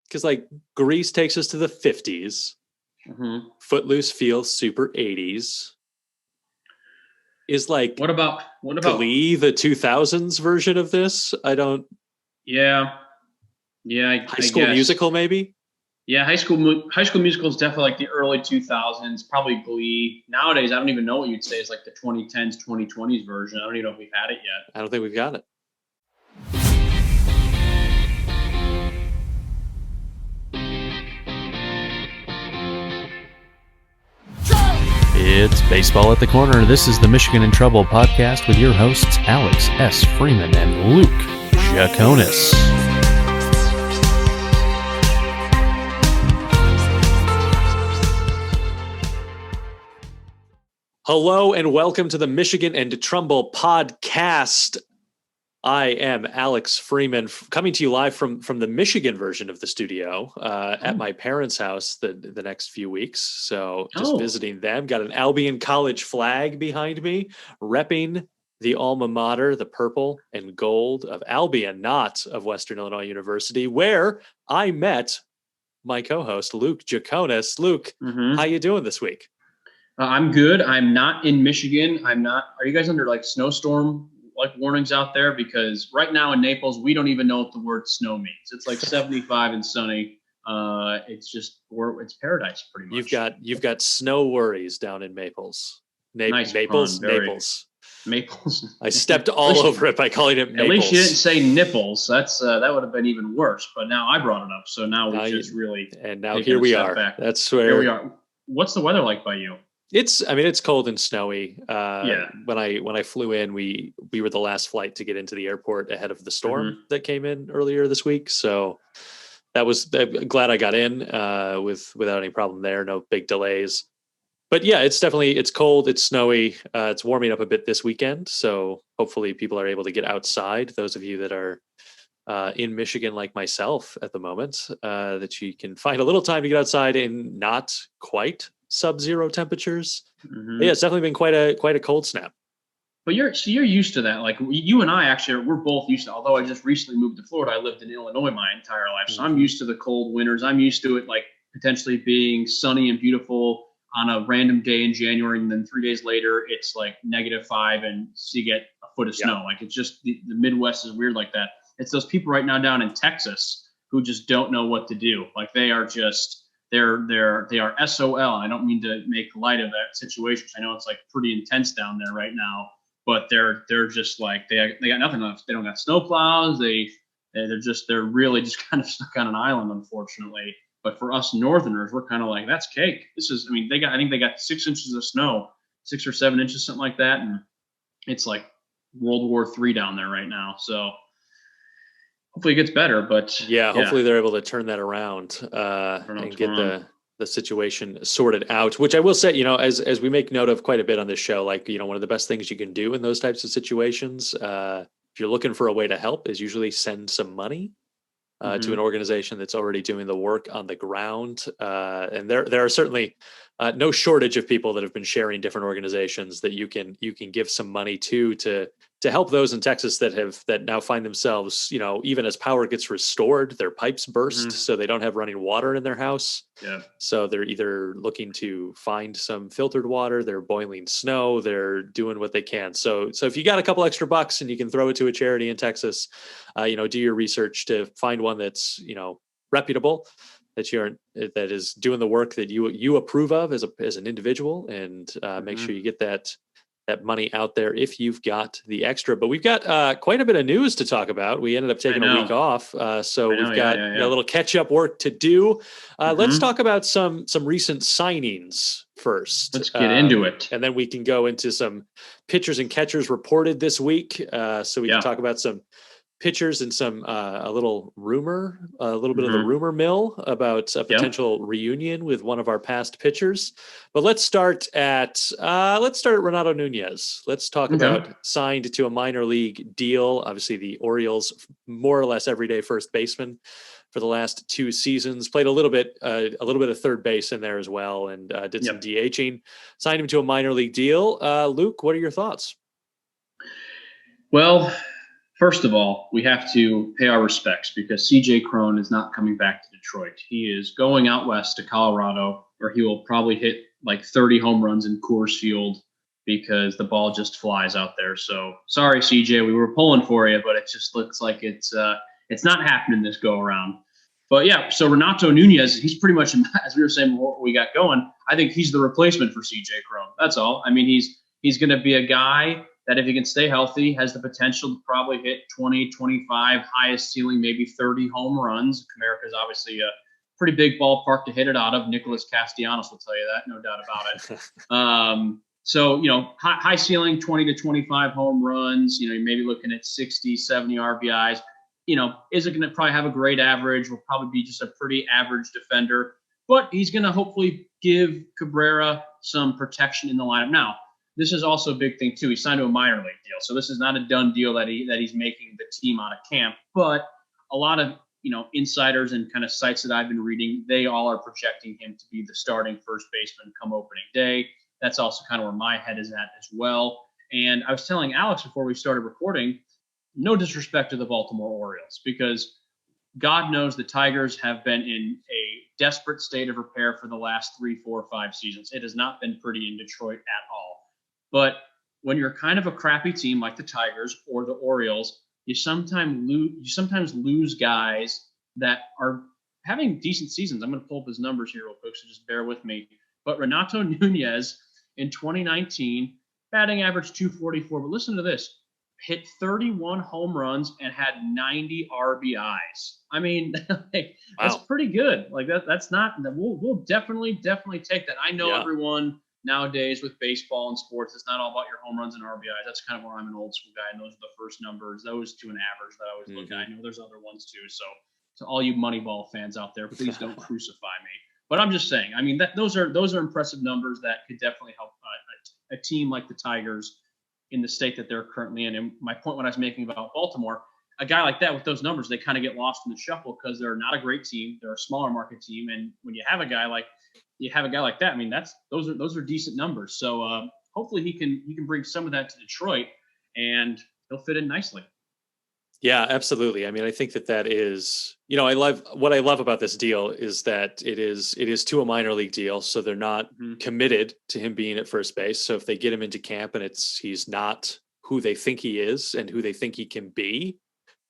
because like Grease takes us to the 50s. Mm-hmm. Footloose feels super 80s. Is like What about? Glee the 2000s version of this? I don't. Yeah, yeah, High I School guess. Musical, maybe? Yeah, High School Musical is definitely like the early 2000s, probably Glee. Nowadays, I don't even know what you'd say is like the 2010s, 2020s version. I don't even know if we've had it yet. I don't think we've got it. It's Baseball at the Corner. This is the Michigan in Trouble podcast with your hosts, Alex S. Freeman and Luke Jaconis. Hello and welcome to the Michigan and Trumbull podcast. I am Alex Freeman, coming to you live from the Michigan version of the studio at my parents' house the next few weeks. So just visiting them. Got an Albion College flag behind me, repping the alma mater, the purple and gold of Albion, not of Western Illinois University, where I met my co-host, Luke Jaconis. Luke, how you doing this week? I'm good. I'm not in Michigan. I'm not. Are you guys under like snowstorm like warnings out there? Because right now in Naples, we don't even know what the word snow means. It's like 75 and sunny. It's paradise pretty much. You've got snow worries down in Maples. Nice Naples, pun, Naples. Maples. I stepped all over it by calling it Maples. At least you didn't say nipples. That would have been even worse. But now I brought it up, so now we just really. And now here we are. Back. That's where here we are. What's the weather like by you? It's cold and snowy. Yeah. When I flew in, we were the last flight to get into the airport ahead of the storm that came in earlier this week. So I'm glad I got in without any problem there. No big delays. But yeah, it's cold, it's snowy, it's warming up a bit this weekend. So hopefully people are able to get outside. Those of you that are in Michigan, like myself at the moment, that you can find a little time to get outside in not quite sub-zero temperatures. Yeah, it's definitely been quite a cold snap. But you're used to that. Like you and I actually we're both used to. Although I just recently moved to Florida, I lived in Illinois my entire life, so I'm used to the cold winters. I'm used to it like potentially being sunny and beautiful on a random day in January, and then 3 days later it's like -5 and you get a foot of snow. Like it's just the Midwest is weird like that. It's those people right now down in Texas who just don't know what to do. Like they are just. They are SOL. I don't mean to make light of that situation. I know it's like pretty intense down there right now, but they're just like they got nothing left. They don't got snow plows. They're really just kind of stuck on an island, unfortunately. But for us Northerners, we're kind of like that's cake. I think they got 6 inches of snow, 6 or 7 inches, something like that, and it's like World War III down there right now. So. Hopefully it gets better, but hopefully they're able to turn that around and get the situation sorted out, which I will say, as we make note of quite a bit on this show, like, one of the best things you can do in those types of situations, if you're looking for a way to help, is usually send some money to an organization that's already doing the work on the ground. And there are certainly no shortage of people that have been sharing different organizations that you can give some money to help those in Texas that now find themselves, even as power gets restored, their pipes burst, so they don't have running water in their house. Yeah. So they're either looking to find some filtered water, they're boiling snow, they're doing what they can. So if you got a couple extra bucks and you can throw it to a charity in Texas, do your research to find one that's, reputable, that is doing the work that you approve of as an individual, and make sure you get that money out there if you've got the extra. But we've got quite a bit of news to talk about. We ended up taking a week off, so we've got a little catch-up work to do. Let's talk about some recent signings first. Let's get into it. And then we can go into some pitchers and catchers reported this week, so we can talk about some pitchers and some a little bit of the rumor mill about a potential reunion with one of our past pitchers. But let's start at Renato Nunez. Let's talk about signed to a minor league deal. Obviously, the Orioles more or less everyday first baseman for the last 2 seasons. Played a little bit of third base in there as well, and did some DHing. Signed him to a minor league deal. Luke, what are your thoughts? Well, First of all, we have to pay our respects because CJ Cron is not coming back to Detroit. He is going out west to Colorado, where he will probably hit like 30 home runs in Coors Field because the ball just flies out there. So sorry, CJ, we were pulling for you, but it just looks like it's not happening this go around. But yeah, so Renato Nunez, he's pretty much, as we were saying before we got going, I think he's the replacement for CJ Cron. That's all. I mean, he's going to be a guy that if he can stay healthy, has the potential to probably hit 20, 25, highest ceiling, maybe 30 home runs. Comerica is obviously a pretty big ballpark to hit it out of. Nicholas Castellanos will tell you that, no doubt about it. So, high ceiling, 20 to 25 home runs, you maybe looking at 60, 70 RBIs. Isn't going to probably have a great average, will probably be just a pretty average defender, but he's going to hopefully give Cabrera some protection in the lineup. Now, this is also a big thing too. He signed to a minor league deal, so this is not a done deal that he's making the team out of camp. But a lot of insiders and kind of sites that I've been reading, they all are projecting him to be the starting first baseman come opening day. That's also kind of where my head is at as well. And I was telling Alex before we started recording, no disrespect to the Baltimore Orioles, because God knows the Tigers have been in a desperate state of repair for the last 3, 4, 5 seasons. It has not been pretty in Detroit at all. But when you're kind of a crappy team like the Tigers or the Orioles, you sometimes lose guys that are having decent seasons. I'm going to pull up his numbers here real quick, so just bear with me. But Renato Nunez in 2019, batting average 244. But listen to this. Hit 31 home runs and had 90 RBIs. I mean, that's pretty good. Like that's not. We'll definitely take that. I know everyone nowadays with baseball and sports, it's not all about your home runs and RBIs. That's kind of where I'm an old school guy, and those are the first numbers. Those to an average that I always look at. I know there's other ones too. So to all you Moneyball fans out there, please don't crucify me. But I'm just saying. I mean, those are impressive numbers that could definitely help a team like the Tigers in the state that they're currently in. And my point when I was making about Baltimore, a guy like that with those numbers, they kind of get lost in the shuffle because they're not a great team. They're a smaller market team. And when you have a guy like that, I mean, those are decent numbers. So hopefully he can bring some of that to Detroit and he'll fit in nicely. Yeah, absolutely. I mean, I think that is, I love about this deal is that it is to a minor league deal. So they're not committed to him being at first base. So if they get him into camp and he's not who they think he is and who they think he can be,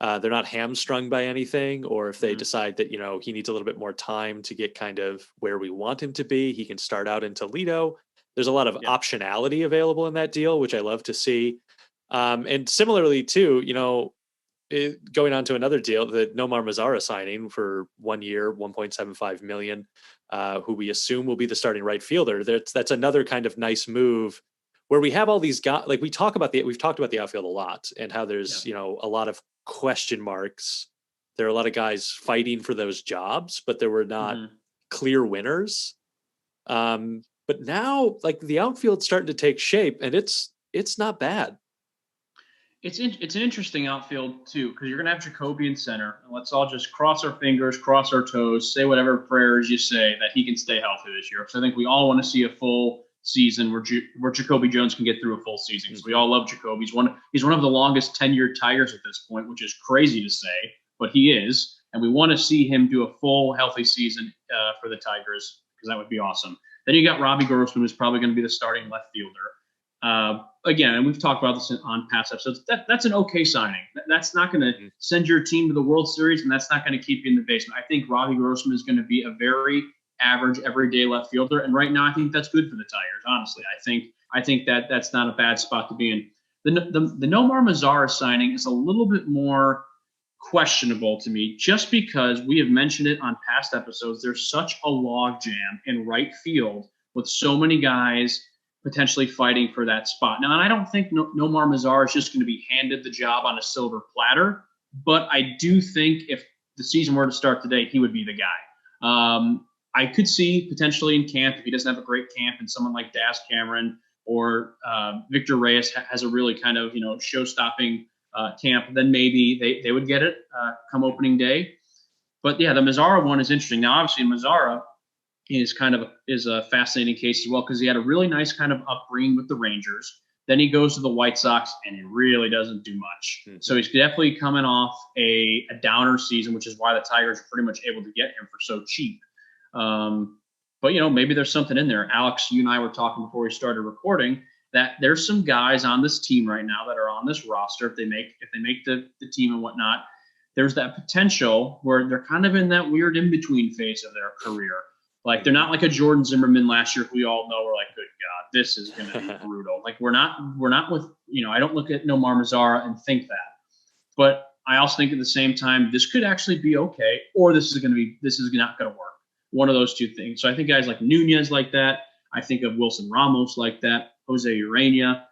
they're not hamstrung by anything. Or if they decide that, he needs a little bit more time to get kind of where we want him to be, he can start out in Toledo. There's a lot of optionality available in that deal, which I love to see. And similarly too, going on to another deal, the Nomar Mazara signing for 1 year, $1.75 million, who we assume will be the starting right fielder. That's another kind of nice move where we have all these guys. Like we've talked about the outfield a lot and how there's, a lot of question marks. There are a lot of guys fighting for those jobs, but there were not clear winners. But now like the outfield's starting to take shape and it's not bad. It's an interesting outfield too, because you're going to have Jacoby in center. And let's all just cross our fingers, cross our toes, say whatever prayers you say that he can stay healthy this year. Because I think we all want to see a full season where Jacoby Jones can get through a full season. Because we all love Jacoby. He's one of the longest tenured Tigers at this point, which is crazy to say, but he is. And we want to see him do a full healthy season for the Tigers because that would be awesome. Then you got Robbie Grossman, who's probably going to be the starting left fielder. Again, and we've talked about this on past episodes, that's an okay signing. That's not going to send your team to the World Series, and that's not going to keep you in the basement. I think Robbie Grossman is going to be a very average, everyday left fielder, and right now I think that's good for the Tigers, honestly. I think that's not a bad spot to be in. The Nomar Mazara signing is a little bit more questionable to me just because we have mentioned it on past episodes. There's such a logjam in right field with so many guys potentially fighting for that spot. Now, and I don't think Nomar Mazara is just going to be handed the job on a silver platter, but I do think if the season were to start today, he would be the guy. I could see potentially in camp, if he doesn't have a great camp, and someone like Daz Cameron or Victor Reyes has a really kind of, show-stopping camp, then maybe they would get it come opening day. But yeah, the Mazara one is interesting. Now, obviously, Mazara is a fascinating case as well because he had a really nice kind of upbringing with the Rangers. Then he goes to the White Sox, and he really doesn't do much. Mm-hmm. So he's definitely coming off a downer season, which is why the Tigers are pretty much able to get him for so cheap. But, maybe there's something in there. Alex, you and I were talking before we started recording that there's some guys on this team right now that are on this roster. If they make the team and whatnot, there's that potential where they're kind of in that weird in-between phase of their career. Like, they're not like a Jordan Zimmerman last year, who we all know we're like, good God, this is going to be brutal. Like, we're not with, I don't look at Nomar Mazara and think that. But I also think at the same time, this could actually be okay, or this is not going to work. One of those two things. So I think guys like Nunez like that. I think of Wilson Ramos like that. Jose Urena.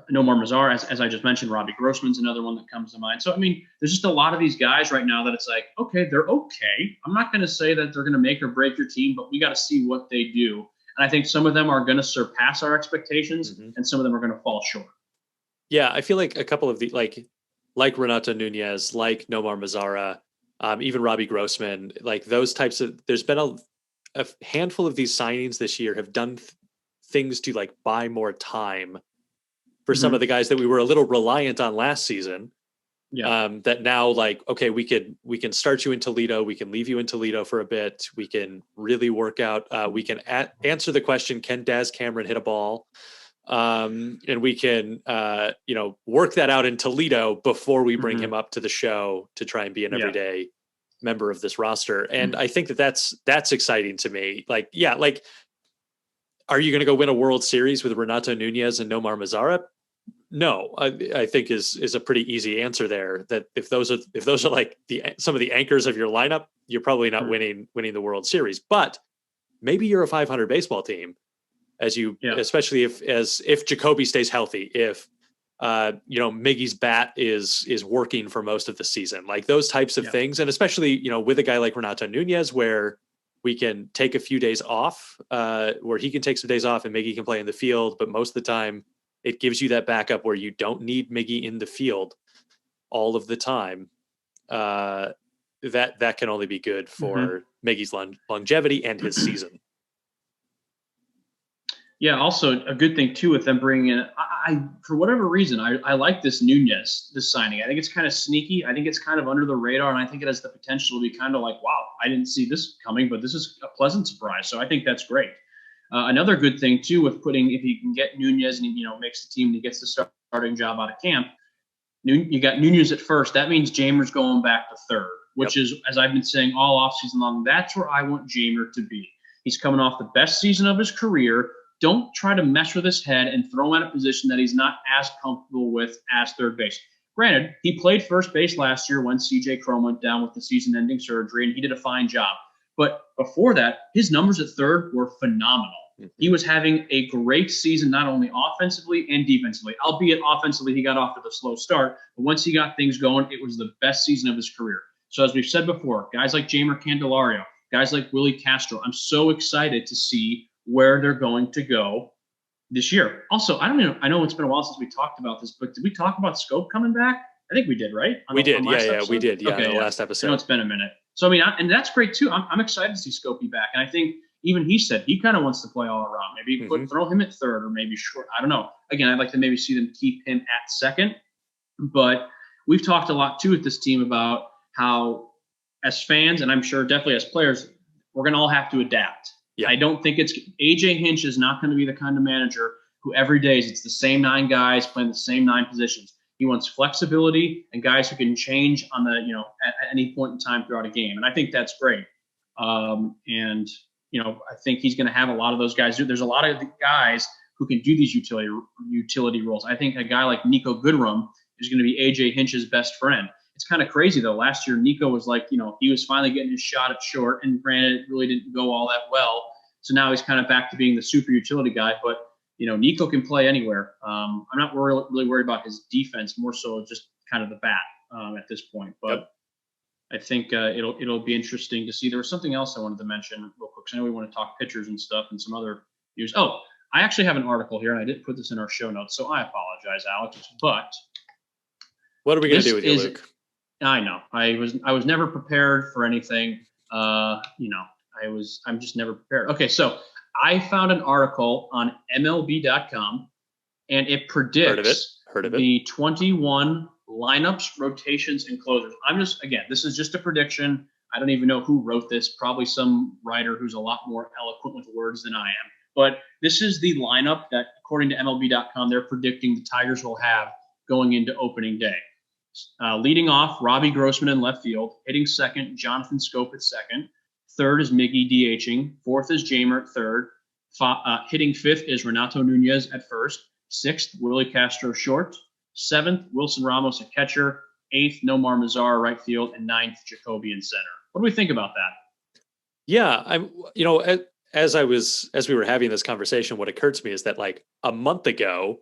Nomar Mazar, as I just mentioned, Robbie Grossman's another one that comes to mind. So, I mean, there's just a lot of these guys right now that it's like, okay, they're okay. I'm not going to say that they're going to make or break your team, but we got to see what they do. And I think some of them are going to surpass our expectations, and some of them are going to fall short. Yeah, I feel like a couple of the like Renato Nunez, like Nomar Mazara, even Robbie Grossman, like those types of. There's been a handful of these signings this year have done things to like buy more time for some of the guys that we were a little reliant on last season. Yeah. That now, like, okay, we can start you in Toledo. We can leave you in Toledo for a bit. We can really work out. We can answer the question, can Daz Cameron hit a ball? And we can, work that out in Toledo before we bring him up to the show to try and be an everyday member of this roster. And I think that's exciting to me. Like, yeah, like, are you going to go win a World Series with Renato Nunez and Nomar Mazara? No, I think is a pretty easy answer there. That if those are like some of the anchors of your lineup, you're probably not winning the World Series. But maybe you're a 500 baseball team, especially if Jacoby stays healthy, if Miggy's bat is working for most of the season, like those types of things, and especially with a guy like Renato Nunez, where we can take a few days off, where he can take some days off and Miggy can play in the field. But most of the time, it gives you that backup where you don't need Miggy in the field all of the time. That can only be good for Miggy's longevity and his season. Yeah. Also, a good thing too with them bringing in, I for whatever reason, I like this Nunez, this signing. I think it's kind of sneaky. I think it's kind of under the radar, and I think it has the potential to be kind of like, wow, I didn't see this coming, but this is a pleasant surprise. So I think that's great. Another good thing too with if you can get Nunez and makes the team and he gets the starting job out of camp, you got Nunez at first. That means Jamer's going back to third, which is, as I've been saying all offseason long, that's where I want Jamer to be. He's coming off the best season of his career. Don't try to mess with his head and throw him at a position that he's not as comfortable with as third base. Granted, he played first base last year when C.J. Cron went down with the season-ending surgery, and he did a fine job. But before that, his numbers at third were phenomenal. He was having a great season, not only offensively and defensively. Albeit offensively, he got off to the slow start. But once he got things going, it was the best season of his career. So as we've said before, guys like Jamer Candelario, guys like Willie Castro, I'm so excited to see where they're going to go this year. Also, I know it's been a while since we talked about this, but did we talk about Scope coming back? I think we did, right? We did. Yeah, we did. Yeah, okay, last episode. I know it's been a minute. So, I mean, and that's great too. I'm excited to see Scopey back. And I think even he said he kind of wants to play all around. Maybe throw him at third or maybe short. I don't know. Again, I'd like to maybe see them keep him at second. But we've talked a lot too with this team about how as fans, and I'm sure definitely as players, we're going to all have to adapt. Yeah. I don't think AJ Hinch is not going to be the kind of manager who every day it's the same 9 guys playing the same 9 positions. He wants flexibility and guys who can change on the, at any point in time throughout a game. And I think that's great. And I think he's going to have a lot of those guys. There's a lot of guys who can do these utility roles. I think a guy like Nico Goodrum is going to be AJ Hinch's best friend. It's kind of crazy though. Last year, Nico was like, he was finally getting his shot at short, and granted, it really didn't go all that well. So now he's kind of back to being the super utility guy. But Nico can play anywhere. I'm not really worried about his defense, more so just kind of the bat at this point. But I think it'll be interesting to see. There was something else I wanted to mention real quick, because I know we want to talk pitchers and stuff and some other news. Oh, I actually have an article here, and I didn't put this in our show notes, so I apologize, Alex. But what are we going to do with you, Luke? I know. I was never prepared for anything. I'm just never prepared. Okay, so I found an article on MLB.com, and it predicts Heard of it. the 21 lineups, rotations, and closers. This is just a prediction. I don't even know who wrote this. Probably some writer who's a lot more eloquent with words than I am. But this is the lineup that, according to MLB.com, they're predicting the Tigers will have going into opening day. Leading off, Robbie Grossman in left field. Hitting second, Jonathan Schoop at second. Third is Miggy DHing. Fourth is Jamer at third. Hitting fifth is Renato Nunez at first. Sixth, Willie Castro short. Seventh, Wilson Ramos at catcher. Eighth, Nomar Mazara right field. And ninth, Jacoby in center. What do we think about that? Yeah, as we were having this conversation, what occurred to me is that like a month ago,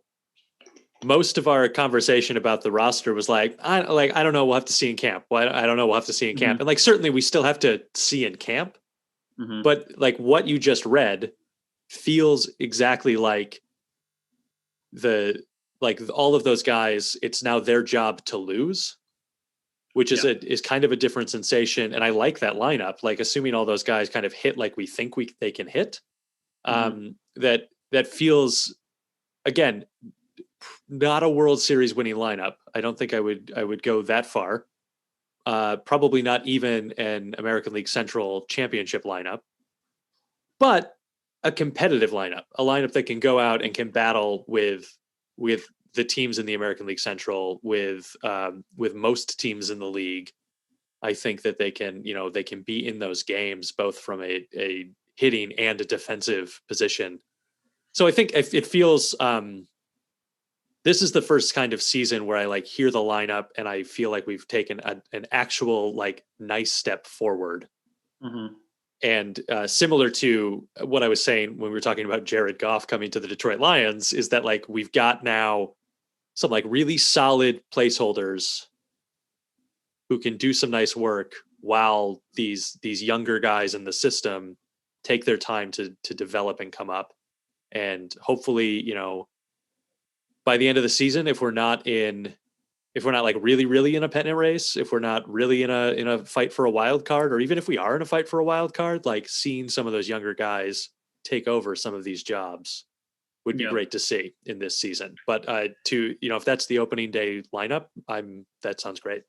most of our conversation about the roster was I don't know, we'll have to see in camp. Well, I don't know, we'll have to see in camp. Mm-hmm. And like certainly we still have to see in camp. Mm-hmm. But like what you just read feels exactly like all of those guys, it's now their job to lose, which is kind of a different sensation. And I like that lineup, like assuming all those guys kind of hit like we think they can hit. That feels, again, not a World Series winning lineup. I don't think I would go that far. Probably not even an American League Central championship lineup, but a competitive lineup, a lineup that can go out and can battle with the teams in the American League Central, with most teams in the league. I think that they can be in those games, both from a hitting and a defensive position. So I think it feels, this is the first kind of season where I like hear the lineup and I feel like we've taken an actual like nice step forward. Mm-hmm. And similar to what I was saying when we were talking about Jared Goff coming to the Detroit Lions, is that like we've got now some like really solid placeholders who can do some nice work while these younger guys in the system take their time to develop and come up. And hopefully, by the end of the season, if we're not like really, really in a pennant race, if we're not really in a fight for a wild card, or even if we are in a fight for a wild card, like seeing some of those younger guys take over some of these jobs would be great to see in this season. But if that's the opening day lineup, that sounds great.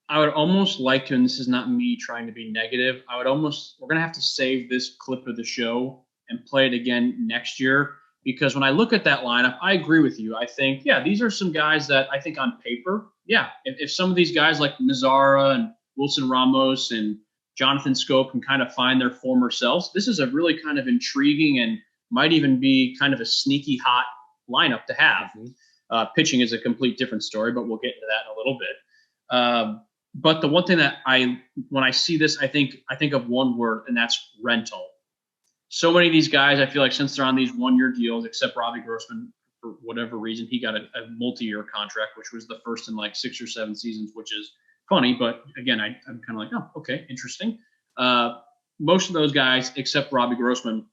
I would almost like to, and this is not me trying to be negative, we're going to have to save this clip of the show and play it again next year. Because when I look at that lineup, I agree with you. I think, these are some guys that I think on paper, if some of these guys like Mazara and Wilson Ramos and Jonathan Schoop can kind of find their former selves, this is a really kind of intriguing and might even be kind of a sneaky hot lineup to have. Mm-hmm. Pitching is a complete different story, but we'll get into that in a little bit. But the one thing that when I see this, I think of one word, and that's rental. So many of these guys, I feel like since they're on these one-year deals, except Robbie Grossman, for whatever reason, he got a multi-year contract, which was the first in like 6 or 7 seasons, which is funny. But again, I'm kind of like, oh, okay, interesting. Most of those guys, except Robbie Grossman,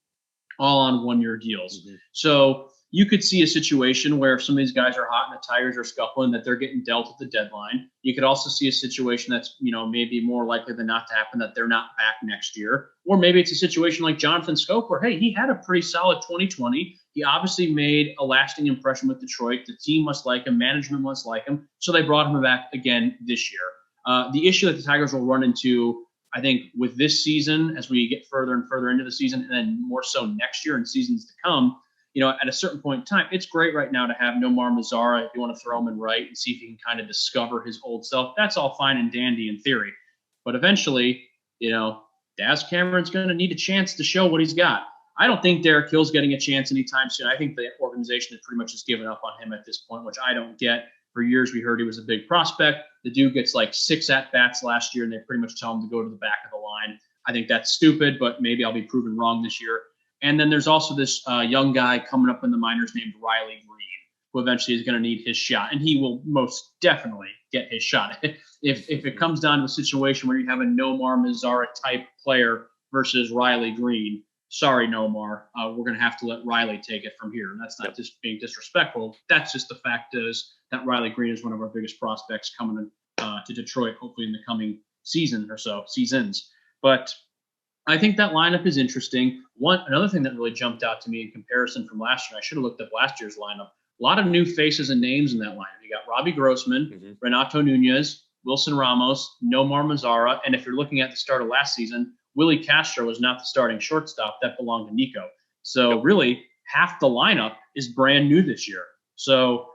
all on one-year deals. Mm-hmm. So you could see a situation where if some of these guys are hot and the Tigers are scuffling, that they're getting dealt at the deadline. You could also see a situation that's, maybe more likely than not to happen, that they're not back next year. Or maybe it's a situation like Jonathan Schoop where, hey, he had a pretty solid 2020. He obviously made a lasting impression with Detroit. The team must like him. Management must like him. So they brought him back again this year. The issue that the Tigers will run into, I think, with this season, as we get further and further into the season, and then more so next year and seasons to come, at a certain point in time, it's great right now to have Nomar Mazara if you want to throw him in right and see if he can kind of discover his old self. That's all fine and dandy in theory. But eventually, Daz Cameron's going to need a chance to show what he's got. I don't think Derek Hill's getting a chance anytime soon. I think the organization has pretty much just given up on him at this point, which I don't get. For years, we heard he was a big prospect. The dude gets like 6 at-bats last year, and they pretty much tell him to go to the back of the line. I think that's stupid, but maybe I'll be proven wrong this year. And then there's also this young guy coming up in the minors named Riley Green, who eventually is going to need his shot. And he will most definitely get his shot. If it comes down to a situation where you have a Nomar Mazara type player versus Riley Green, sorry, Nomar, we're going to have to let Riley take it from here. And that's not just being disrespectful. That's just the fact is that Riley Green is one of our biggest prospects coming to Detroit, hopefully in the coming season or so, seasons. But I think that lineup is interesting. Another thing that really jumped out to me in comparison from last year, I should have looked up last year's lineup. A lot of new faces and names in that lineup. You got Robbie Grossman, Renato Nunez, Wilson Ramos, Nomar Mazzara, and if you're looking at the start of last season, Willie Castro was not the starting shortstop. That belonged to Nico. So really, half the lineup is brand new this year. So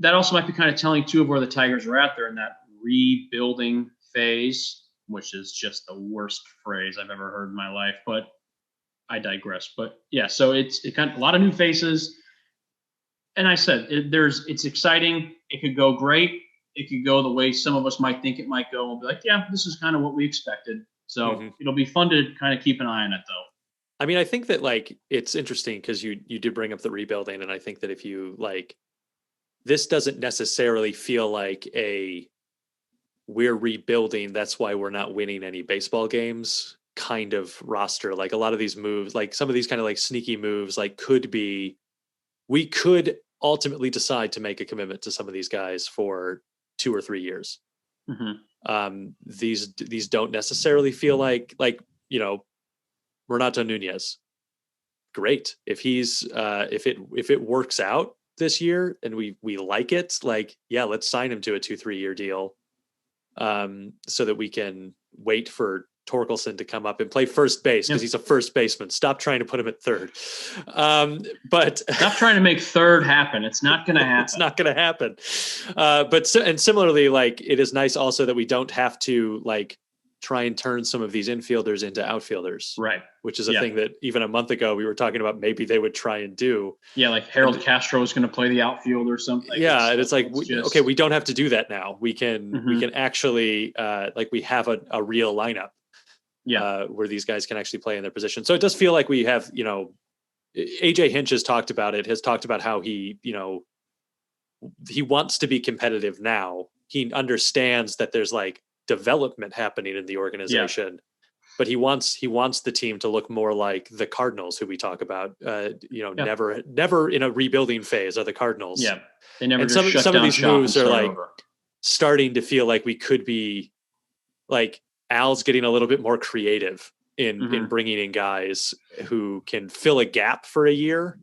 that also might be kind of telling, too, of where the Tigers are at. They're in that rebuilding phase, which is just the worst phrase I've ever heard in my life, but I digress. But yeah, so it's kind of a lot of new faces. And I said, it's exciting. It could go great. It could go the way some of us might think it might go. We'll be like, yeah, this is kind of what we expected. So it'll be fun to kind of keep an eye on it, though. I mean, I think that like it's interesting because you did bring up the rebuilding, and I think that if you like, this doesn't necessarily feel like we're rebuilding, that's why we're not winning any baseball games kind of roster. Like a lot of these moves, like some of these kind of like sneaky moves, like we could ultimately decide to make a commitment to some of these guys for 2 or 3 years. These don't necessarily feel like, Renato Nunez. Great. If he's, if it works out this year and we like it, like, yeah, let's sign him to a 2-3 year deal. So that we can wait for Torkelson to come up and play first base because he's a first baseman. Stop trying to put him at third. But stop trying to make third happen. It's not going to happen. It's not going to happen. And similarly, like it is nice also that we don't have to like try and turn some of these infielders into outfielders. Right. Which is a thing that even a month ago we were talking about maybe they would try and do. Yeah, like Harold Castro is going to play the outfield or something. Yeah, and it's like, okay, we don't have to do that now. We can actually, we have a real lineup where these guys can actually play in their position. So it does feel like we have, AJ Hinch has talked about how he wants to be competitive now. He understands that there's like development happening in the organization, but he wants the team to look more like the Cardinals, who we talk about. Never in a rebuilding phase are the Cardinals. Yeah, they never. And just some of these moves are like over. Starting to feel like we could be like Al's getting a little bit more creative in bringing in guys who can fill a gap for a year,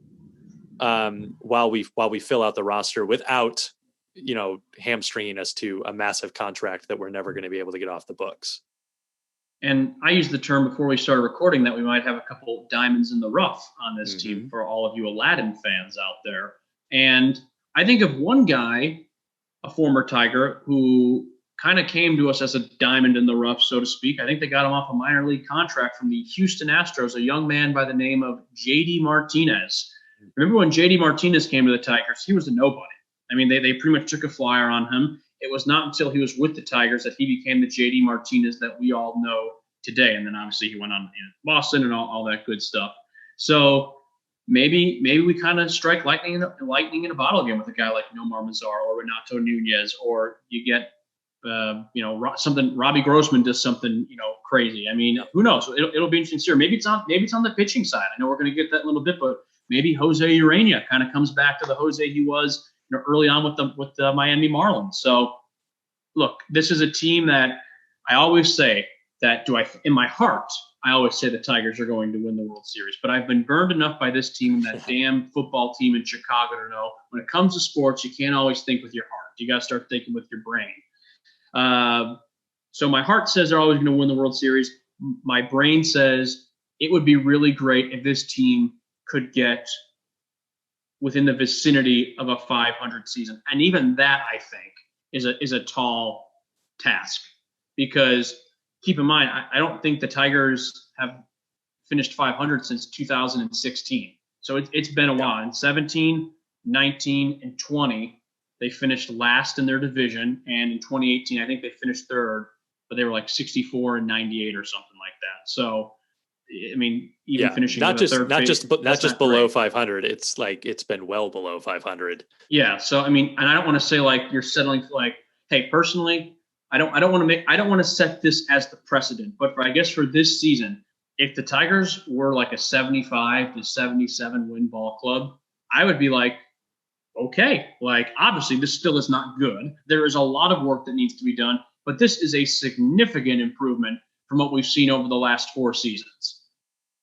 while we fill out the roster without hamstringing us to a massive contract that we're never going to be able to get off the books. And I used the term before we started recording that we might have a couple diamonds in the rough on this team for all of you Aladdin fans out there. And I think of one guy, a former Tiger, who kind of came to us as a diamond in the rough, so to speak. I think they got him off a minor league contract from the Houston Astros, a young man by the name of J.D. Martinez. Remember when J.D. Martinez came to the Tigers? He was a nobody. I mean, they pretty much took a flyer on him. It was not until he was with the Tigers that he became the J.D. Martinez that we all know today. And then obviously he went on in Boston and all that good stuff. So maybe we kind of strike lightning in a bottle again with a guy like Nomar Mazzara or Renato Nunez, or you get something. Robbie Grossman does something crazy. I mean, who knows? It'll be interesting to see. Maybe it's on the pitching side. I know we're going to get that in a little bit, but maybe Jose Urania kind of comes back to the Jose he was early on with the Miami Marlins. So, look, this is a team that I always say that in my heart, I always say the Tigers are going to win the World Series. But I've been burned enough by this team and that damn football team in Chicago to know when it comes to sports, you can't always think with your heart. You got to start thinking with your brain. So my heart says they're always going to win the World Series. My brain says it would be really great if this team could get within the vicinity of a 500 season. And even that, I think, is a tall task, because keep in mind, I don't think the Tigers have finished 500 since 2016. So it's been a while. In 17, 19, and 20, they finished last in their division. And in 2018, I think they finished third, but they were like 64 and 98 or something like that. So, I mean, even finishing not just below great. 500. It's like it's been well below 500. Yeah. So I mean, and I don't want to say like you're settling for like, hey, personally, I don't want to set this as the precedent. But I guess for this season, if the Tigers were like a 75 to 77 win ball club, I would be like, okay, like obviously this still is not good. There is a lot of work that needs to be done, but this is a significant improvement from what we've seen over the last 4 seasons.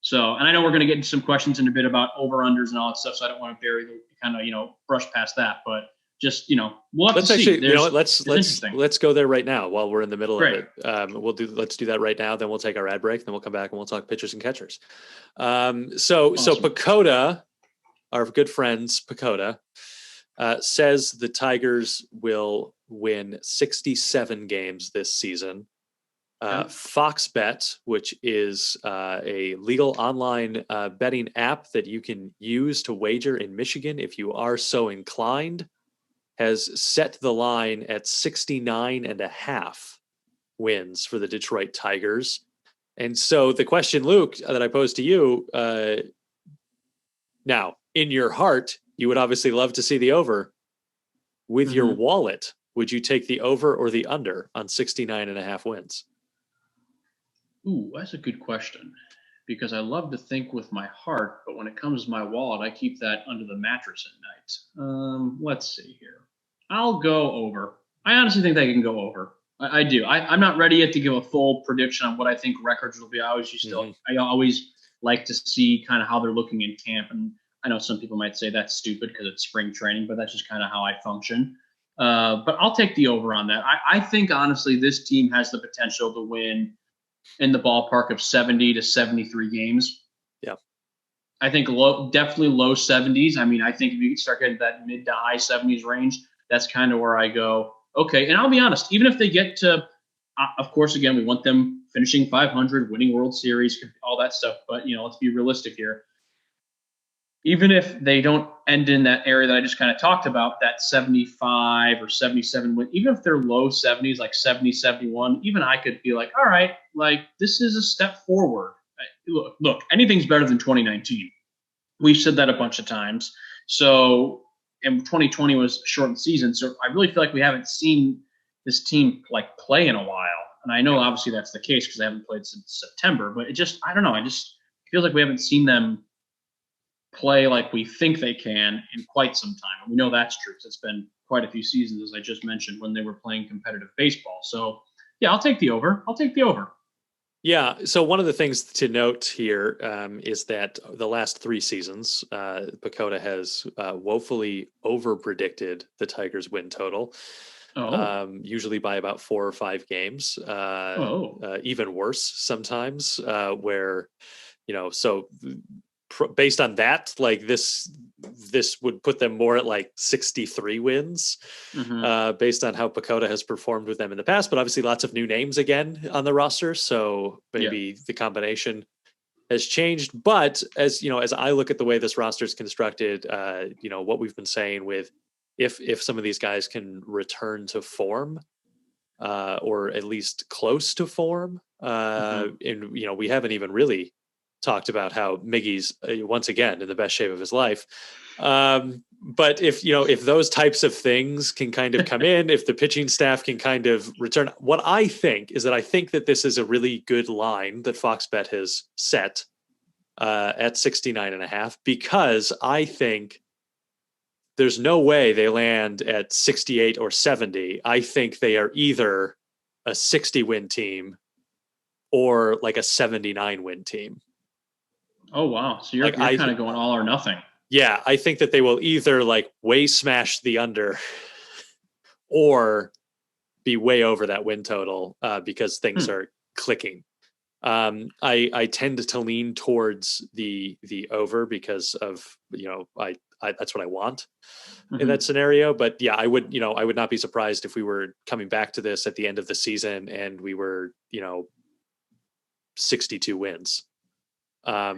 So, and I know we're going to get into some questions in a bit about over-unders and all that stuff, so I don't want to brush past that, but just, we'll have to see. Let's go there right now while we're in the middle of it. Let's do that right now. Then we'll take our ad break. Then we'll come back and we'll talk pitchers and catchers. Awesome. So Pacoda, our good friends, Pacoda, says the Tigers will win 67 games this season. FoxBet, which is a legal online betting app that you can use to wager in Michigan if you are so inclined, has set the line at 69.5 wins for the Detroit Tigers. And so the question, Luke, that I posed to you, now, in your heart, you would obviously love to see the over. With your wallet, would you take the over or the under on 69.5 wins? Ooh, that's a good question, because I love to think with my heart, but when it comes to my wallet, I keep that under the mattress at night. Let's see here. I'll go over. I honestly think they can go over. I do. I'm not ready yet to give a full prediction on what I think records will be. I always like to see kind of how they're looking in camp, and I know some people might say that's stupid because it's spring training, but that's just kind of how I function. But I'll take the over on that. I think, honestly, this team has the potential to win in the ballpark of 70 to 73 games. Yeah. I think definitely low 70s. I mean, I think if you start getting that mid to high 70s range, that's kind of where I go, okay. And I'll be honest, even if they get to, of course, again, we want them finishing 500, winning World Series, all that stuff. But, let's be realistic here. Even if they don't end in that area that I just kind of talked about, that 75 or 77 win, even if they're low 70s, like 70, 71, even I could be like, all right, like this is a step forward. Look, anything's better than 2019. We've said that a bunch of times. So, and 2020 was a shortened season. So I really feel like we haven't seen this team like play in a while. And I know obviously that's the case because they haven't played since September, but I don't know. It just feels like we haven't seen them play like we think they can in quite some time. And we know that's true because it's been quite a few seasons, as I just mentioned, when they were playing competitive baseball. So, yeah, I'll take the over. Yeah. So one of the things to note here is that the last 3 seasons, Pacoda has woefully over-predicted the Tigers' win total, usually by about 4 or 5 games, even worse sometimes, where, so based on that, like this would put them more at like 63 wins, based on how Pacoda has performed with them in the past. But obviously, lots of new names again on the roster, so maybe the combination has changed. But as I look at the way this roster is constructed, what we've been saying with if some of these guys can return to form, or at least close to form, and we haven't even really talked about how Miggy's once again in the best shape of his life. But if those types of things can kind of come in, if the pitching staff can kind of return, what I think is that I think that this is a really good line that FoxBet has set at 69.5, because I think there's no way they land at 68 or 70. I think they are either a 60 win team or like a 79 win team. Oh, wow. So you're kind of going all or nothing. Yeah, I think that they will either like way smash the under or be way over that win total because things are clicking. I tend to lean towards the over because of, I that's what I want in that scenario. But yeah, I would not be surprised if we were coming back to this at the end of the season and we were, 62 wins. I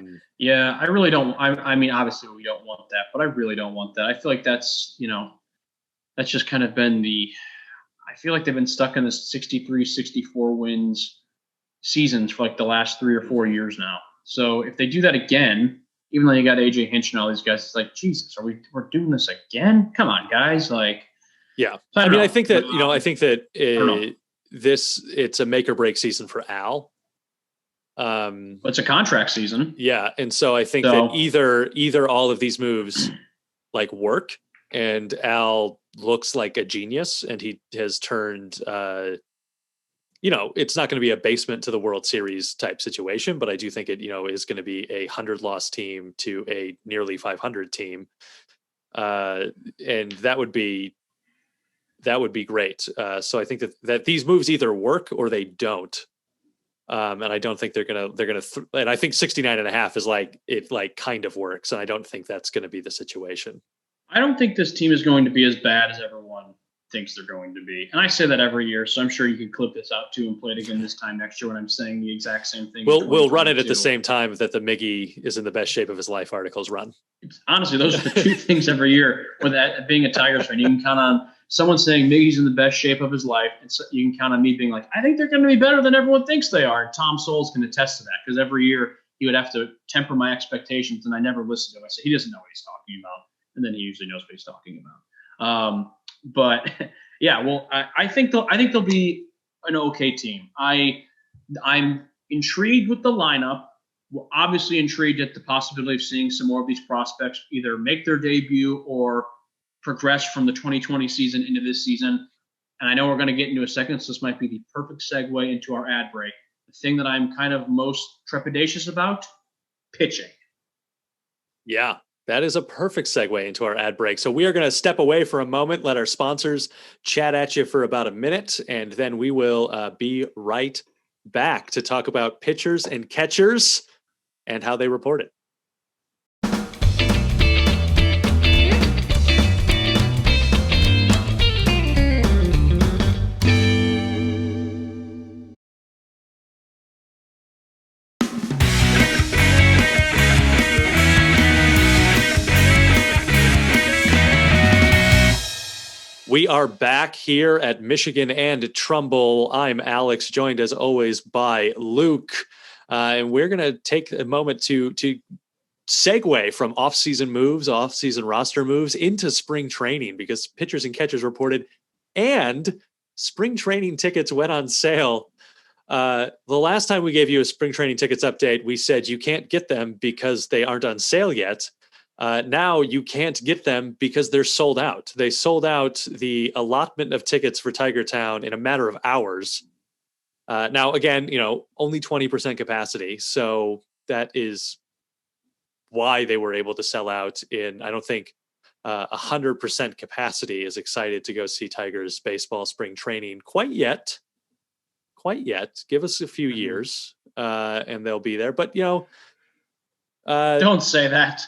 really don't. I mean, obviously we don't want that, but I really don't want that. I feel like that's just kind of been I feel like they've been stuck in this 63, 64 wins seasons for like the last 3 or 4 years now. So if they do that again, even though you got AJ Hinch and all these guys, it's like, Jesus, we're doing this again? Come on, guys. Like, yeah. I think that it's a make or break season for Al. It's a contract season. Yeah. And so I think that either all of these moves like work and Al looks like a genius and he has turned, it's not going to be a basement to the World Series type situation, but I do think it, is going to be a 100-loss team to a nearly 500 team. And that would be great. So I think that these moves either work or they don't. And I don't think they're going to, and I think 69.5 is it kind of works. And I don't think that's going to be the situation. I don't think this team is going to be as bad as everyone thinks they're going to be. And I say that every year. So I'm sure you can clip this out too and play it again this time next year when I'm saying the exact same thing. We'll run it at the same time that the Miggy is in the best shape of his life articles run. Honestly, those are the two things every year with that being a Tigers fan. You can count on someone saying Miggy's in the best shape of his life. And so you can count on me being like, I think they're going to be better than everyone thinks they are. And Tom Souls can attest to that because every year he would have to temper my expectations and I never listened to him. I said, he doesn't know what he's talking about. And then he usually knows what he's talking about. But yeah, well, I think they'll be an okay team. I'm intrigued with the lineup. We're obviously intrigued at the possibility of seeing some more of these prospects either make their debut or progress from the 2020 season into this season. And I know we're going to get into a second, so this might be the perfect segue into our ad break. The thing that I'm kind of most trepidatious about, pitching. Yeah. That is a perfect segue into our ad break. So we are going to step away for a moment, let our sponsors chat at you for about a minute, and then we will be right back to talk about pitchers and catchers and how they report it. We are back here at Michigan and Trumbull. I'm Alex, joined as always by Luke. And we're going to take a moment to segue from off-season moves, off-season roster moves into spring training because pitchers and catchers reported and spring training tickets went on sale. The last time we gave you a spring training tickets update, we said you can't get them because they aren't on sale yet. Now you can't get them because they're sold out. They sold out the allotment of tickets for Tiger Town in a matter of hours. Now, again, only 20% capacity. So that is why they were able to sell out in, I don't think 100% capacity is excited to go see Tigers baseball spring training quite yet. Give us a few years and they'll be there. But, don't say that.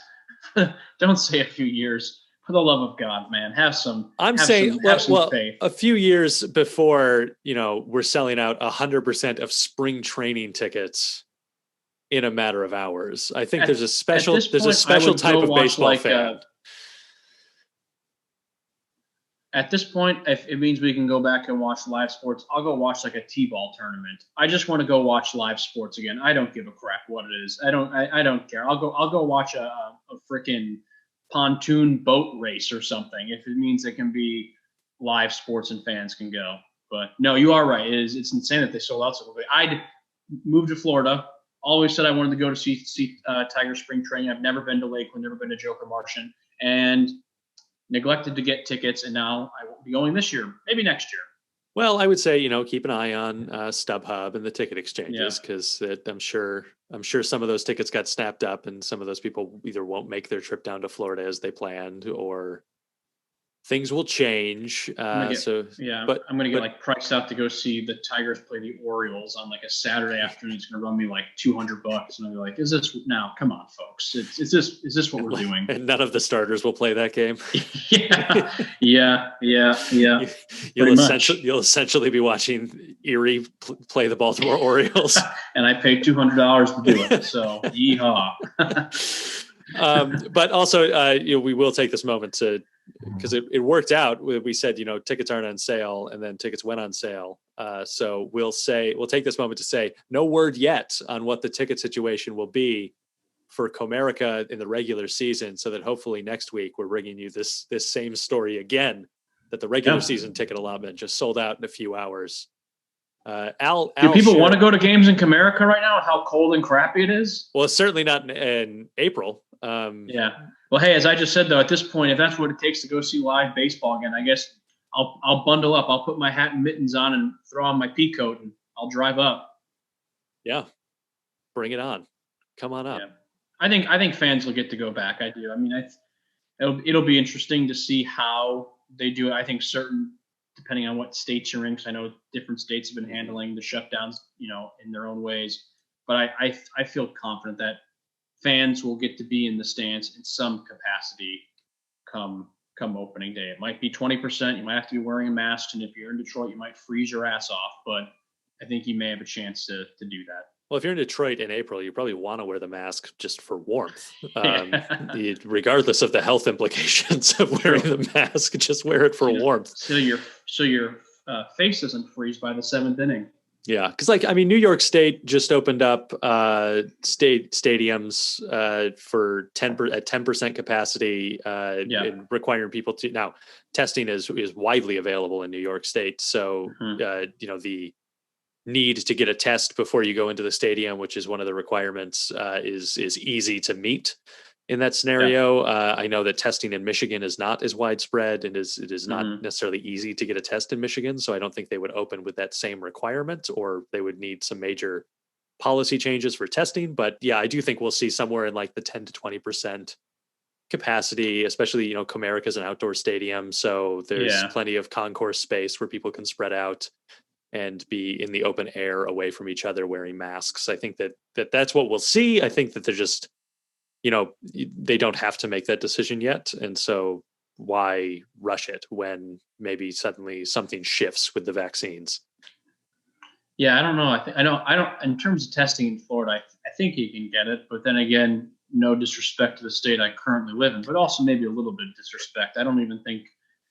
Don't say a few years. For the love of God, man, have some. I'm saying, faith. A few years before, we're selling out 100% of spring training tickets in a matter of hours. I think there's a special type of baseball fan. At this point, if it means we can go back and watch live sports, I'll go watch like a T-ball tournament. I just want to go watch live sports again. I don't give a crap what it is. I don't care. I'll go watch a freaking pontoon boat race or something if it means it can be live sports and fans can go. But no, you are right. It's insane that they sold out so quickly. I'd moved to Florida. Always said I wanted to go to see Tiger spring training. I've never been to Lakeland, never been to Joker Martian, and neglected to get tickets, and now I won't be going this year, maybe next year. Well, I would say, keep an eye on StubHub and the ticket exchanges because I'm sure some of those tickets got snapped up and some of those people either won't make their trip down to Florida as they planned or things will change. I'm going to get priced out to go see the Tigers play the Orioles on like a Saturday afternoon. It's going to run me like $200, and I'll be like, "Is this now? Come on, folks! Is this what we're doing?" And none of the starters will play that game. yeah. You'll essentially be watching Erie play the Baltimore Orioles, and I paid $200 to do it. So yeehaw! But also, we will take this moment to. Because it worked out. We said, tickets aren't on sale, and then tickets went on sale. So we'll take this moment to say no word yet on what the ticket situation will be for Comerica in the regular season, so that hopefully next week we're bringing you this same story again, that the regular season ticket allotment just sold out in a few hours. Do people want to go to games in Comerica right now? How cold and crappy it is? Well, it's certainly not in April. Yeah. Well, hey, as I just said, though, at this point, if that's what it takes to go see live baseball again, I guess I'll bundle up. I'll put my hat and mittens on and throw on my pea coat, and I'll drive up. Yeah, bring it on. Come on up. Yeah. I think fans will get to go back. I do. I mean, it'll be interesting to see how they do it. I think depending on what states you're in, because I know different states have been handling the shutdowns, in their own ways. But I feel confident that fans will get to be in the stands in some capacity come opening day. It might be 20%. You might have to be wearing a mask, and if you're in Detroit, you might freeze your ass off. But I think you may have a chance to do that. Well, if you're in Detroit in April, you probably want to wear the mask just for warmth, Yeah. regardless of the health implications of wearing the mask. Just wear it for warmth. So your face doesn't freeze by the 7th inning. Yeah, because New York State just opened up stadiums for 10% capacity, and requiring people to now. Testing is widely available in New York State, so the need to get a test before you go into the stadium, which is one of the requirements, is easy to meet in that scenario. I know that testing in Michigan is not as widespread, and it is not necessarily easy to get a test in Michigan. So I don't think they would open with that same requirement, or they would need some major policy changes for testing. But yeah, I do think we'll see somewhere in like the 10 to 20% capacity, especially, Comerica is an outdoor stadium. So there's plenty of concourse space where people can spread out and be in the open air away from each other wearing masks. I think that's what we'll see. I think that they're just, they don't have to make that decision yet. And so why rush it when maybe suddenly something shifts with the vaccines? Yeah, I don't know. I don't, in terms of testing in Florida, I think you can get it, but then again, no disrespect to the state I currently live in, but also maybe a little bit of disrespect. I don't even think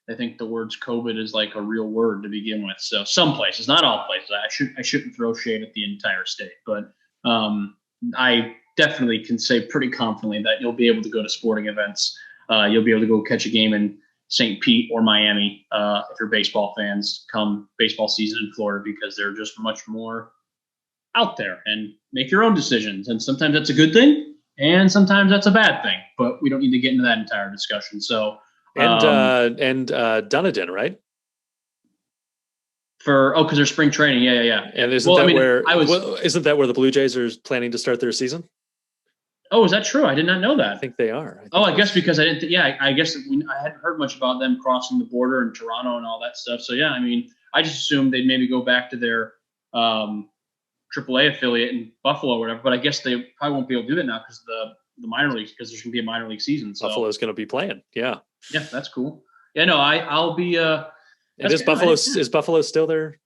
they think the words COVID is like a real word to begin with. So some places, not all places, I shouldn't throw shade at the entire state, but I definitely can say pretty confidently that you'll be able to go to sporting events. You'll be able to go catch a game in St. Pete or Miami if you're baseball fans come baseball season in Florida, because they're just much more out there and make your own decisions. And sometimes that's a good thing, and sometimes that's a bad thing. But we don't need to get into that entire discussion. So and Dunedin, right? Because they're spring training, yeah. And isn't that where the Blue Jays are planning to start their season? Oh, is that true? I did not know that. I think they are. I guess because I didn't. I guess I hadn't heard much about them crossing the border in Toronto and all that stuff. So yeah, I just assumed they'd maybe go back to their AAA affiliate in Buffalo or whatever. But I guess they probably won't be able to do that now because the minor leagues, because there's going to be a minor league season. So Buffalo's going to be playing. Yeah. Yeah, that's cool. Yeah, no, I'll be. And is Buffalo still there?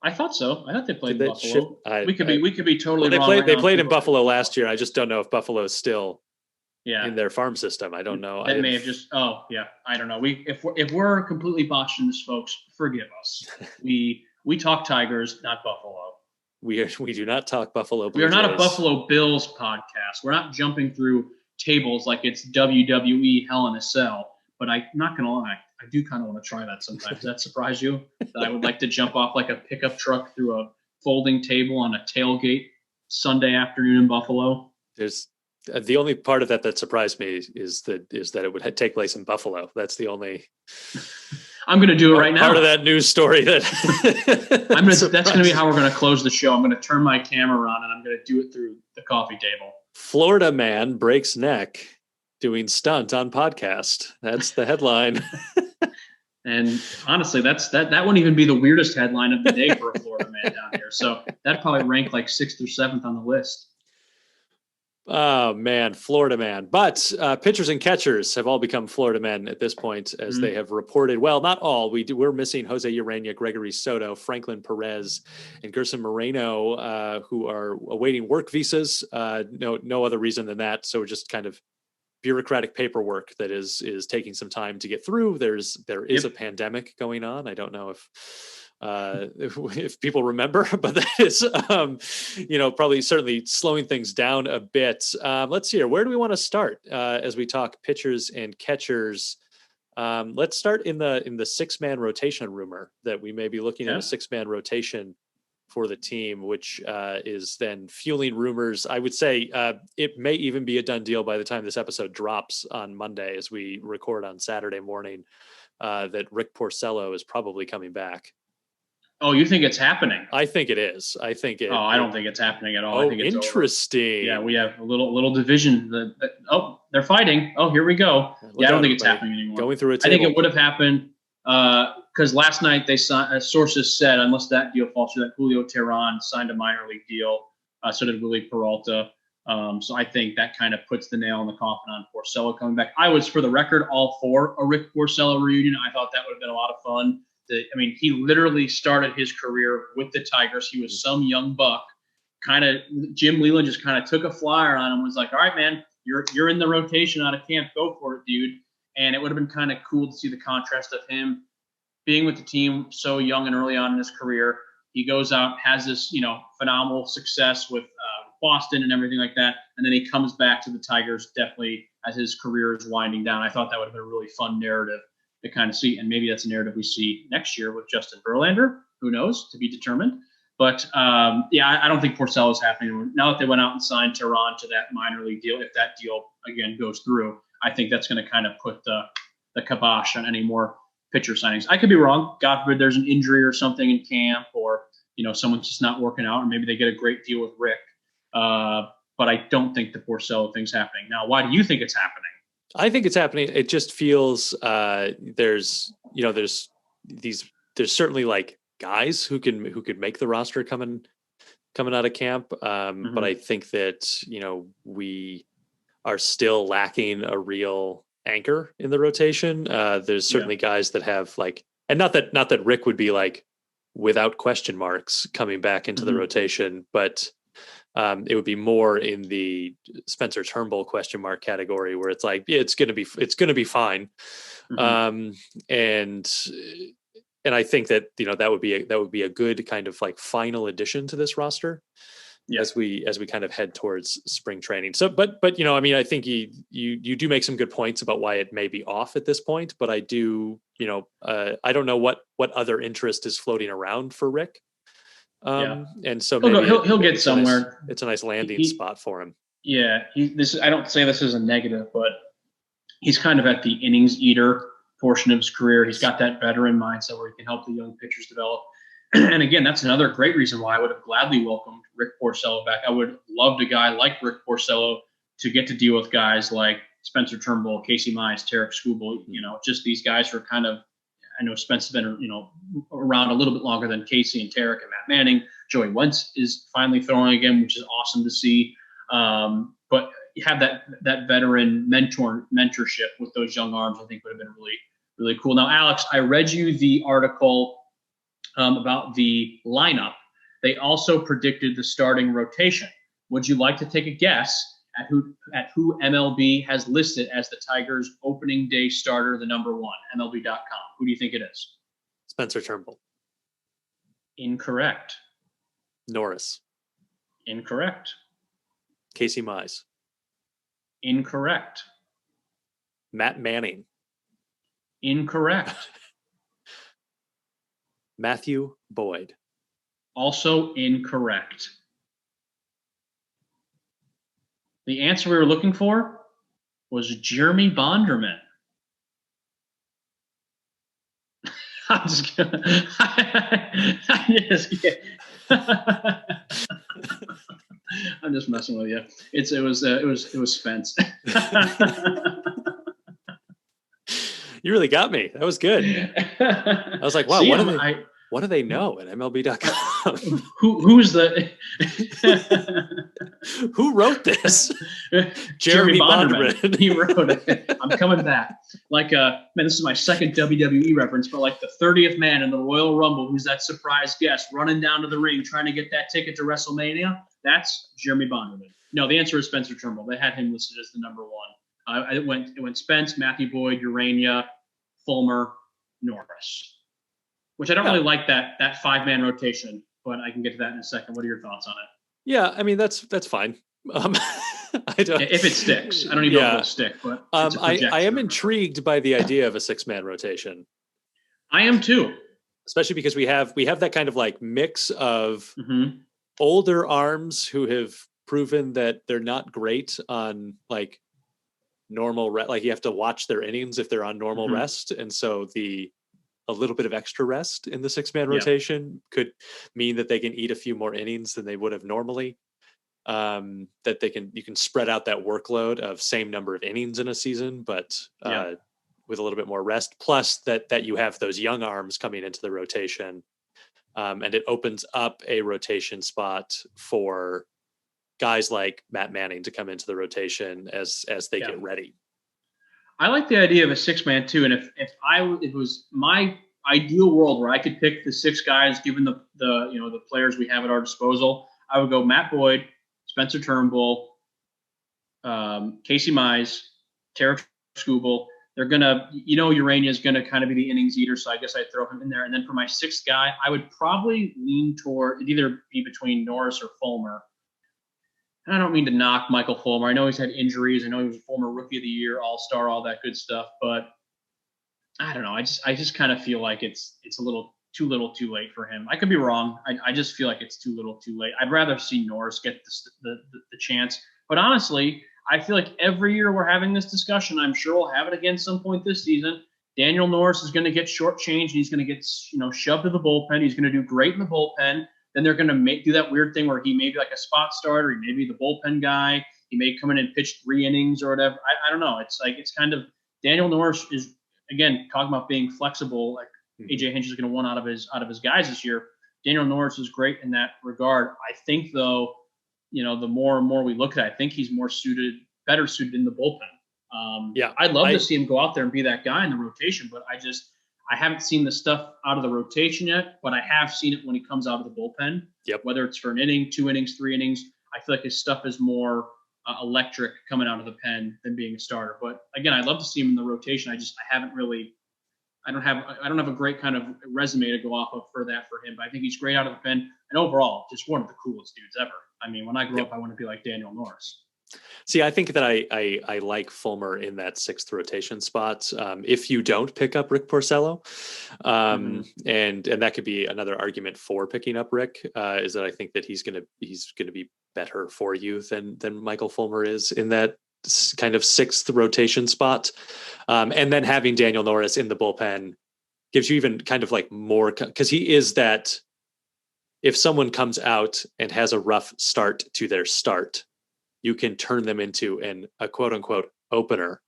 I thought so. I thought they played in Buffalo. We could be totally wrong. They played in Buffalo last year. I just don't know if Buffalo is still in their farm system. I don't know. That may have just. Oh yeah, I don't know. If we're completely botching this, folks, forgive us. We talk Tigers, not Buffalo. We do not talk Buffalo Blue We are not Jays. A Buffalo Bills podcast. We're not jumping through tables like it's WWE Hell in a Cell. But I'm not going to lie, I do kind of want to try that sometimes. Does that surprise you? That I would like to jump off like a pickup truck through a folding table on a tailgate Sunday afternoon in Buffalo? There's the only part of that surprised me is that it would take place in Buffalo. That's the only. I'm going to do it right now. Part of that news story that that's going to be how we're going to close the show. I'm going to turn my camera on and I'm going to do it through the coffee table. Florida man breaks neck doing stunt on podcast. That's the headline. And honestly, that wouldn't even be the weirdest headline of the day for a Florida man down here. So that'd probably rank like 6th or 7th on the list. Oh man, Florida man. But pitchers and catchers have all become Florida men at this point, as they have reported. Well, not all. We're missing Jose Urena, Gregory Soto, Franklin Perez, and Gerson Moreno, who are awaiting work visas. No other reason than that. So we're just kind of bureaucratic paperwork that is taking some time to get through. There is a pandemic going on. I don't know if people remember, but that is probably certainly slowing things down a bit. Let's see here. Where do we want to start as we talk pitchers and catchers? Let's start in the 6-man rotation rumor that we may be looking at a 6-man rotation for the team, which is then fueling rumors. I would say it may even be a done deal by the time this episode drops on Monday, as we record on Saturday morning, that Rick Porcello is probably coming back. Oh, you think it's happening? I think it is. I think it. Oh, I don't think it's happening at all. I Oh, think it's interesting. over. Yeah, we have a little division. Oh, they're fighting. Oh, here we go. Look I don't out, think it's everybody. happening anymore. Going through a table. I think it would have happened because last night they signed. Sources said unless that deal falls through, that Julio Teheran signed a minor league deal. So did Willie Peralta. So I think that kind of puts the nail in the coffin on Porcello coming back. I was, for the record, all for a Rick Porcello reunion. I thought that would have been a lot of fun. He literally started his career with the Tigers. He was some young buck. Jim Leland just kind of took a flyer on him, was like, all right, man, you're in the rotation out of camp. Go for it, dude. And it would have been kind of cool to see the contrast of him being with the team so young and early on in his career. He goes out, has this, phenomenal success with Boston and everything like that. And then he comes back to the Tigers definitely as his career is winding down. I thought that would have been a really fun narrative to kind of see. And maybe that's a narrative we see next year with Justin Verlander. Who knows, to be determined. But, I don't think Porcello is happening. Now that they went out and signed Teheran to that minor league deal, if that deal, again, goes through, I think that's going to kind of put the kibosh on any more pitcher signings. I could be wrong. God forbid there's an injury or something in camp, or, someone's just not working out, or maybe they get a great deal with Rick. But I don't think the Porcello thing's happening. Now, why do you think it's happening? I think it's happening. It just feels there's certainly like guys who could make the roster coming out of camp. But I think that, we are still lacking a real anchor in the rotation. There's certainly guys that have and not that Rick would be without question marks coming back into the rotation, but it would be more in the Spencer Turnbull question mark category, where it's it's going to be fine. And I think that, that would be a good kind of final addition to this roster as we kind of head towards spring training. So, but I think you do make some good points about why it may be off at this point, but I do, I don't know what other interest is floating around for Rick. And so maybe he'll get somewhere. It's a nice landing spot for him. Yeah. I don't say this as a negative, but he's kind of at the innings eater portion of his career. He's got that veteran mindset where he can help the young pitchers develop. And again, that's another great reason why I would have gladly welcomed Rick Porcello back. I would have loved a guy like Rick Porcello to get to deal with guys like Spencer Turnbull, Casey Mize, Tarek Skubal, just these guys who are kind of, I know Spence has been, around a little bit longer than Casey and Tarek and Matt Manning. Joey Wentz is finally throwing again, which is awesome to see. But you have that veteran mentorship with those young arms, I think would have been really, really cool. Now, Alex, I read you the article about the lineup. They also predicted the starting rotation. Would you like to take a guess at who MLB has listed as the Tigers' opening day starter, the number one, MLB.com? Who do you think it is? Spencer Turnbull. Incorrect. Norris. Incorrect. Casey Mize. Incorrect. Matt Manning. Incorrect. Matthew Boyd. Also incorrect. The answer we were looking for was Jeremy Bonderman. I'm just kidding. I'm just messing with you. It was Spence. You really got me. That was good. I was like, wow, what do they know at MLB.com? Who's the who wrote this? Jeremy Bonderman. He wrote it. I'm coming back. Man, this is my second WWE reference, but the 30th man in the Royal Rumble, who's that surprise guest running down to the ring trying to get that ticket to WrestleMania. That's Jeremy Bonderman. No, the answer is Spencer Turnbull. They had him listed as the number one. It went Spence, Matthew Boyd, Urania, Fulmer, Norris. Which I don't really like that 5-man rotation, but I can get to that in a second. What are your thoughts on it? Yeah, I mean that's fine. I don't, if it sticks, I don't even know if it'll stick. But I am intrigued by the idea of a 6-man rotation. I am too, especially because we have that kind of mix of older arms who have proven that they're not great on normal you have to watch their innings if they're on normal rest, and so the a little bit of extra rest in the 6-man rotation could mean that they can eat a few more innings than they would have normally. That you can spread out that workload of same number of innings in a season, but with a little bit more rest. Plus that you have those young arms coming into the rotation, and it opens up a rotation spot for guys like Matt Manning to come into the rotation as they get ready. I like the idea of a 6-man too, and if it was my ideal world where I could pick the 6 guys, given the players we have at our disposal, I would go Matt Boyd, Spencer Turnbull, Casey Mize, Tarek Skubal. They're gonna, Urania is gonna kind of be the innings eater, so I guess I'd throw him in there. And then for my 6th guy, I would probably lean toward it'd either be between Norris or Fulmer. And I don't mean to knock Michael Fulmer. I know he's had injuries. I know he was a former Rookie of the Year, All-Star, all that good stuff. But I don't know. I just kind of feel like it's a little too late for him. I could be wrong. I just feel like it's too little too late. I'd rather see Norris get the chance. But honestly, I feel like every year we're having this discussion. I'm sure we'll have it again some point this season. Daniel Norris is going to get shortchanged, and he's going to get shoved to the bullpen. He's going to do great in the bullpen. Then they're going to do that weird thing where he may be like a spot starter. He may be the bullpen guy. He may come in and pitch 3 innings or whatever. I don't know. It's kind of Daniel Norris is, again, talking about being flexible. Like AJ Hinch is going to want out of his guys this year. Daniel Norris is great in that regard. I think, though, the more and more we look at it, I think he's better suited in the bullpen. I'd love to see him go out there and be that guy in the rotation, but I haven't seen the stuff out of the rotation yet, but I have seen it when he comes out of the bullpen. Whether it's for an inning, 2 innings, 3 innings, I feel like his stuff is more electric coming out of the pen than being a starter. But again, I'd love to see him in the rotation. I don't have a great kind of resume to go off of for him, but I think he's great out of the pen, and overall, just one of the coolest dudes ever. I mean, when I grow up, I want to be like Daniel Norris. See, I think that I like Fulmer in that 6th rotation spot. If you don't pick up Rick Porcello, and that could be another argument for picking up Rick, is that I think that he's gonna be better for you than Michael Fulmer is in that kind of 6th rotation spot. And then having Daniel Norris in the bullpen gives you even kind of like more, because he is that. If someone comes out and has a rough start to their start, you can turn them into a quote unquote opener,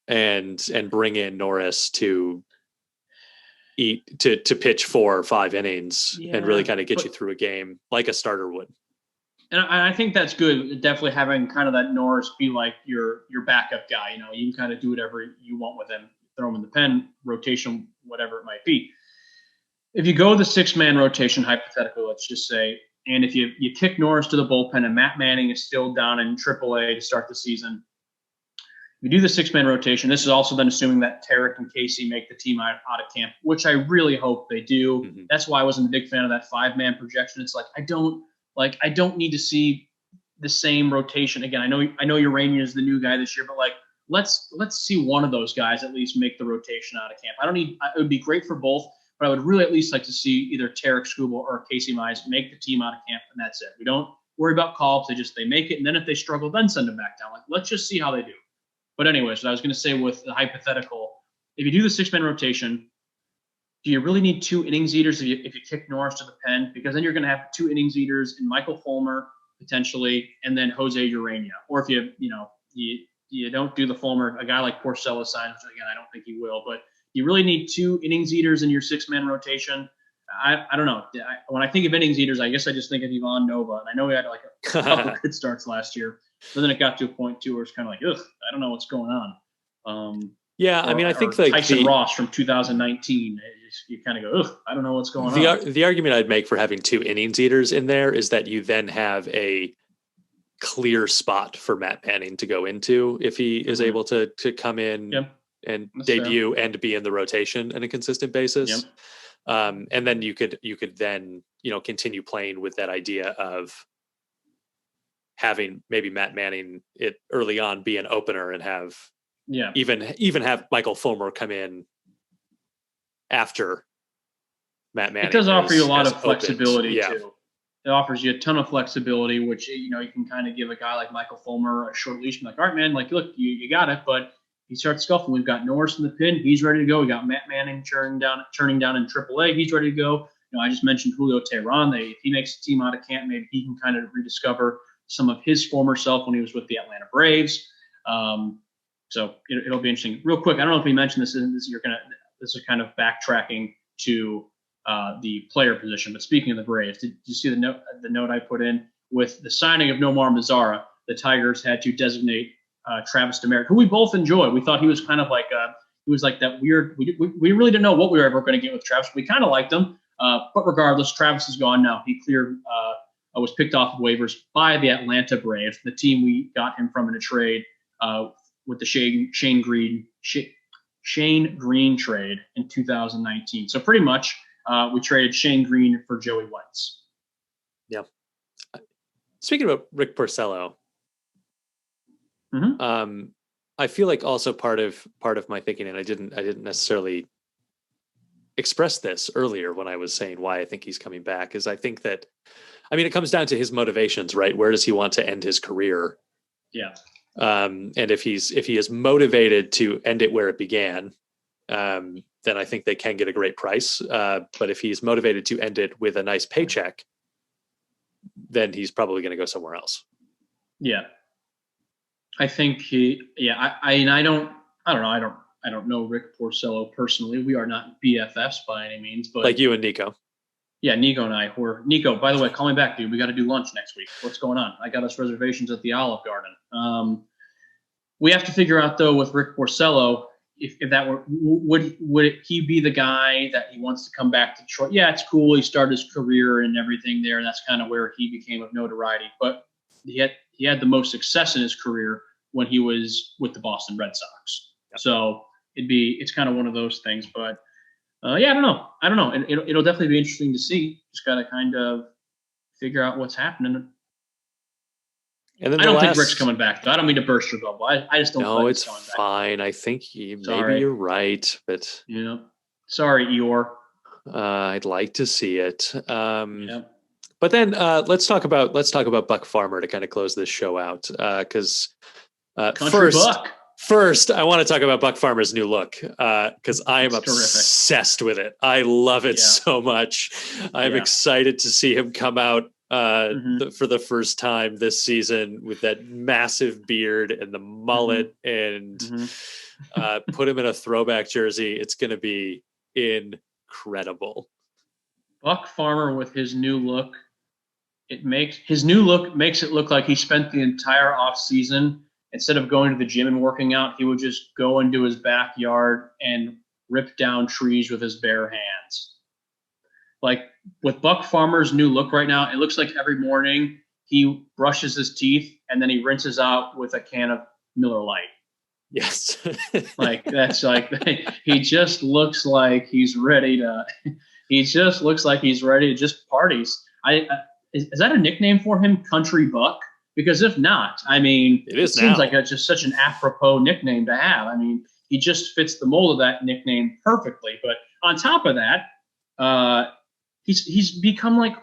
and bring in Norris to pitch 4 or 5 innings and really kind of get you through a game like a starter would. And I think that's good. Definitely having kind of that Norris be like your backup guy. You can kind of do whatever you want with him, throw him in the pen, rotation, whatever it might be. If you go the 6-man rotation, hypothetically, let's just say, and if you kick Norris to the bullpen and Matt Manning is still down in AAA to start the season, you do the 6-man rotation. This is also then assuming that Tarek and Casey make the team out of camp, which I really hope they do. That's why I wasn't a big fan of that 5-man projection. It's like I don't need to see the same rotation again. I know Urania is the new guy this year, but let's see one of those guys at least make the rotation out of camp. It would be great for both. But I would really at least like to see either Tarek Skubal or Casey Mize make the team out of camp, and that's it. We don't worry about call-ups. They make it, and then if they struggle, then send them back down. Let's just see how they do. But anyways, what I was going to say with the hypothetical, if you do the 6-man rotation, do you really need 2 innings eaters if you kick Norris to the pen? Because then you're going to have 2 innings eaters in Michael Fulmer potentially, and then Jose Urania. Or if you don't do the Fulmer, a guy like Porcello signs, which again I don't think he will, but you really need 2 innings eaters in your 6-man rotation. I don't know. When I think of innings eaters, I guess I just think of Ivan Nova. And I know he had like a couple good starts last year. But then it got to a point, too, where it's kind of like, ugh, I don't know what's going on. I think like Tyson Ross from 2019. You kind of go, ugh, I don't know what's going on. The argument I'd make for having 2 innings eaters in there is that you then have a clear spot for Matt Manning to go into if he is able to come in. And that's debut fair. And be in the rotation on a consistent basis. And then you could then, continue playing with that idea of having maybe Matt Manning it early on be an opener and have even have Michael Fulmer come in after Matt Manning. It does offer you a lot of flexibility too. It offers you a ton of flexibility, which, you can kind of give a guy like Michael Fulmer a short leash and like, all right, man, look, you got it, but he starts scuffling. We've got Norris in the pin. He's ready to go. We got Matt Manning turning down in AAA. He's ready to go. I just mentioned Julio Teheran. If he makes a team out of camp, maybe he can kind of rediscover some of his former self when he was with the Atlanta Braves. So it'll be interesting. Real quick, I don't know if we mentioned this. This is kind of backtracking to the player position. But speaking of the Braves, did you see the note I put in with the signing of Nomar Mazara? The Tigers had to designate Travis Demeritte, who we both enjoy. We thought he was kind of like he was like that weird. We really didn't know what we were ever going to get with Travis. We kind of liked him, but regardless, Travis is gone now. He cleared. Was picked off of waivers by the Atlanta Braves, the team we got him from in a trade with the Shane Green trade in 2019. So pretty much we traded Shane Green for Joey Whites. Yeah. Speaking about Rick Porcello, I feel like also part of my thinking, and I didn't necessarily express this earlier when I was saying why I think he's coming back, is I think that, it comes down to his motivations, right? Where does he want to end his career? Yeah. And if he is motivated to end it where it began, then I think they can get a great price. But if he's motivated to end it with a nice paycheck, then he's probably going to go somewhere else. Yeah. I think I don't know Rick Porcello personally. We are not BFFs by any means, but like you and Nico. Yeah, Nico and I were. Nico, by the way, call me back, dude. We got to do lunch next week. What's going on? I got us reservations at the Olive Garden. We have to figure out though with Rick Porcello if that were would he be the guy that he wants to come back to Detroit? Yeah, it's cool. He started his career and everything there, and that's kind of where he became of notoriety. But he had the most success in his career when he was with the Boston Red Sox. Yep. So it's kind of one of those things, but. I don't know. And it'll definitely be interesting to see. Just got to kind of figure out what's happening. And then I don't think Rick's coming back, though. I don't mean to burst your bubble. I just don't. No, it's fine. I think maybe you're right, but sorry, Eeyore. I'd like to see it. But then let's talk about Buck Farmer to kind of close this show out, because First, I want to talk about Buck Farmer's new look, because I am obsessed with it. I love it so much. I'm excited to see him come out for the first time this season with that massive beard and the mullet and put him in a throwback jersey. It's going to be incredible. Buck Farmer with his new look. Makes it look like he spent the entire off season. Instead of going to the gym and working out, he would just go into his backyard and rip down trees with his bare hands. Like with Buck Farmer's new look right now, it looks like every morning he brushes his teeth and then he rinses out with a can of Miller Lite. Yes. He just looks like he's ready to just parties. Is that a nickname for him, Country Buck? Because if not, it seems like it's just such an apropos nickname to have. He just fits the mold of that nickname perfectly. But on top of that, he's become like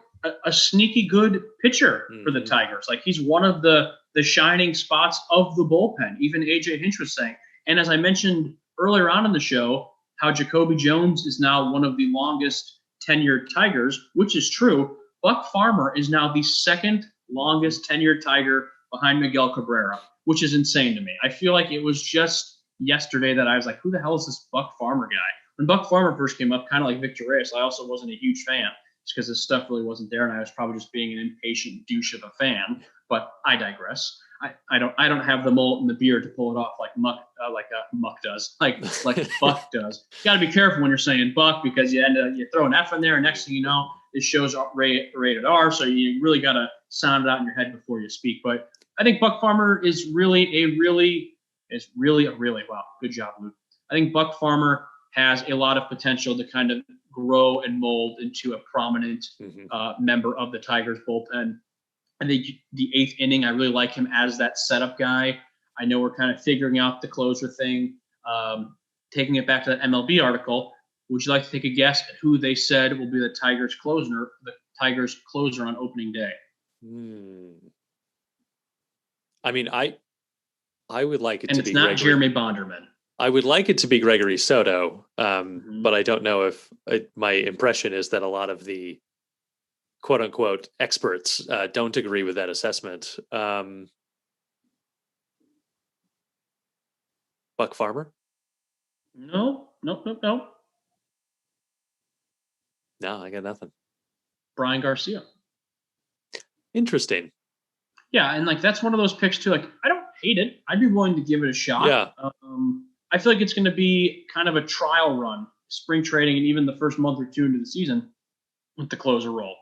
a sneaky good pitcher for the Tigers. Like he's one of the shining spots of the bullpen. Even AJ Hinch was saying. And as I mentioned earlier on in the show, how Jacoby Jones is now one of the longest tenured Tigers, which is true. Buck Farmer is now the second longest tenured Tiger behind Miguel Cabrera, which is insane to me. I feel like it was just yesterday that I was like, who the hell is this Buck Farmer guy? When Buck Farmer first came up, kind of like Victor Reyes, I also wasn't a huge fan just because his stuff really wasn't there, and I was probably just being an impatient douche of a fan. But I digress. I don't have the mullet and the beard to pull it off like Muck does, like Buck does. You got to be careful when you're saying Buck because you throw an F in there, and next thing you know, this show's rated R, so you really got to sound it out in your head before you speak. But I think Buck Farmer is really wow. Good job, Luke. I think Buck Farmer has a lot of potential to kind of grow and mold into a prominent member of the Tigers bullpen. I think the eighth inning, I really like him as that setup guy. I know we're kind of figuring out the closer thing. Taking it back to that MLB article, would you like to take a guess at who they said will be the Tigers closer on opening day? I would like it to be. And it's not Jeremy Bonderman. I would like it to be Gregory Soto, Mm-hmm. but I don't know if my impression is that a lot of the quote unquote experts don't agree with that assessment. Buck Farmer? No, nope, nope, nope. No, I got nothing. Brian Garcia. Interesting. Yeah, and like that's one of those picks too. Like I don't hate it. I'd be willing to give it a shot. Yeah. I feel like it's going to be kind of a trial run, spring training, and even the first month or two into the season with the closer role.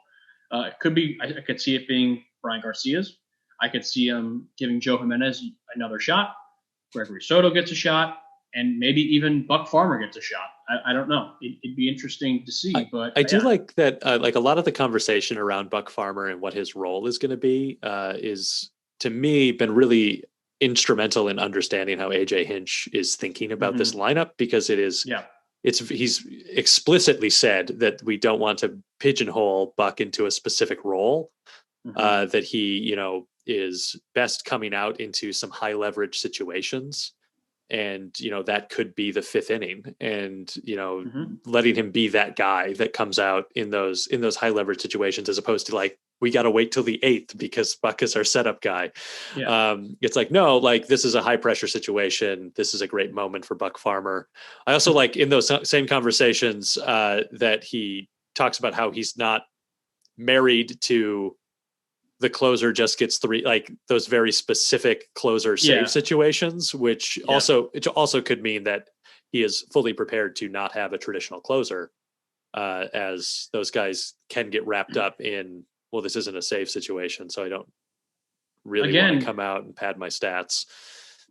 It could be. I could see it being Brian Garcia's. I could see him giving Joe Jimenez another shot. Gregory Soto gets a shot, and maybe even Buck Farmer gets a shot. I don't know. It'd be interesting to see. But I do like that. Like a lot of the conversation around Buck Farmer and what his role is going to be is, to me, been really instrumental in understanding how AJ Hinch is thinking about this lineup, because it is. Yeah. He's explicitly said that we don't want to pigeonhole Buck into a specific role. That he, is best coming out into some high leverage situations, and that could be the fifth inning, and letting him be that guy that comes out in those high leverage situations, as opposed to like, we got to wait till the eighth because Buck is our setup guy. Yeah. It's like, no, like this is a high pressure situation. This is a great moment for Buck Farmer. I also like in those same conversations that he talks about how he's not married to the closer just gets three, like those very specific closer save situations, which also could mean that he is fully prepared to not have a traditional closer, as those guys can get wrapped up in, well, this isn't a save situation, so I don't really want to come out and pad my stats.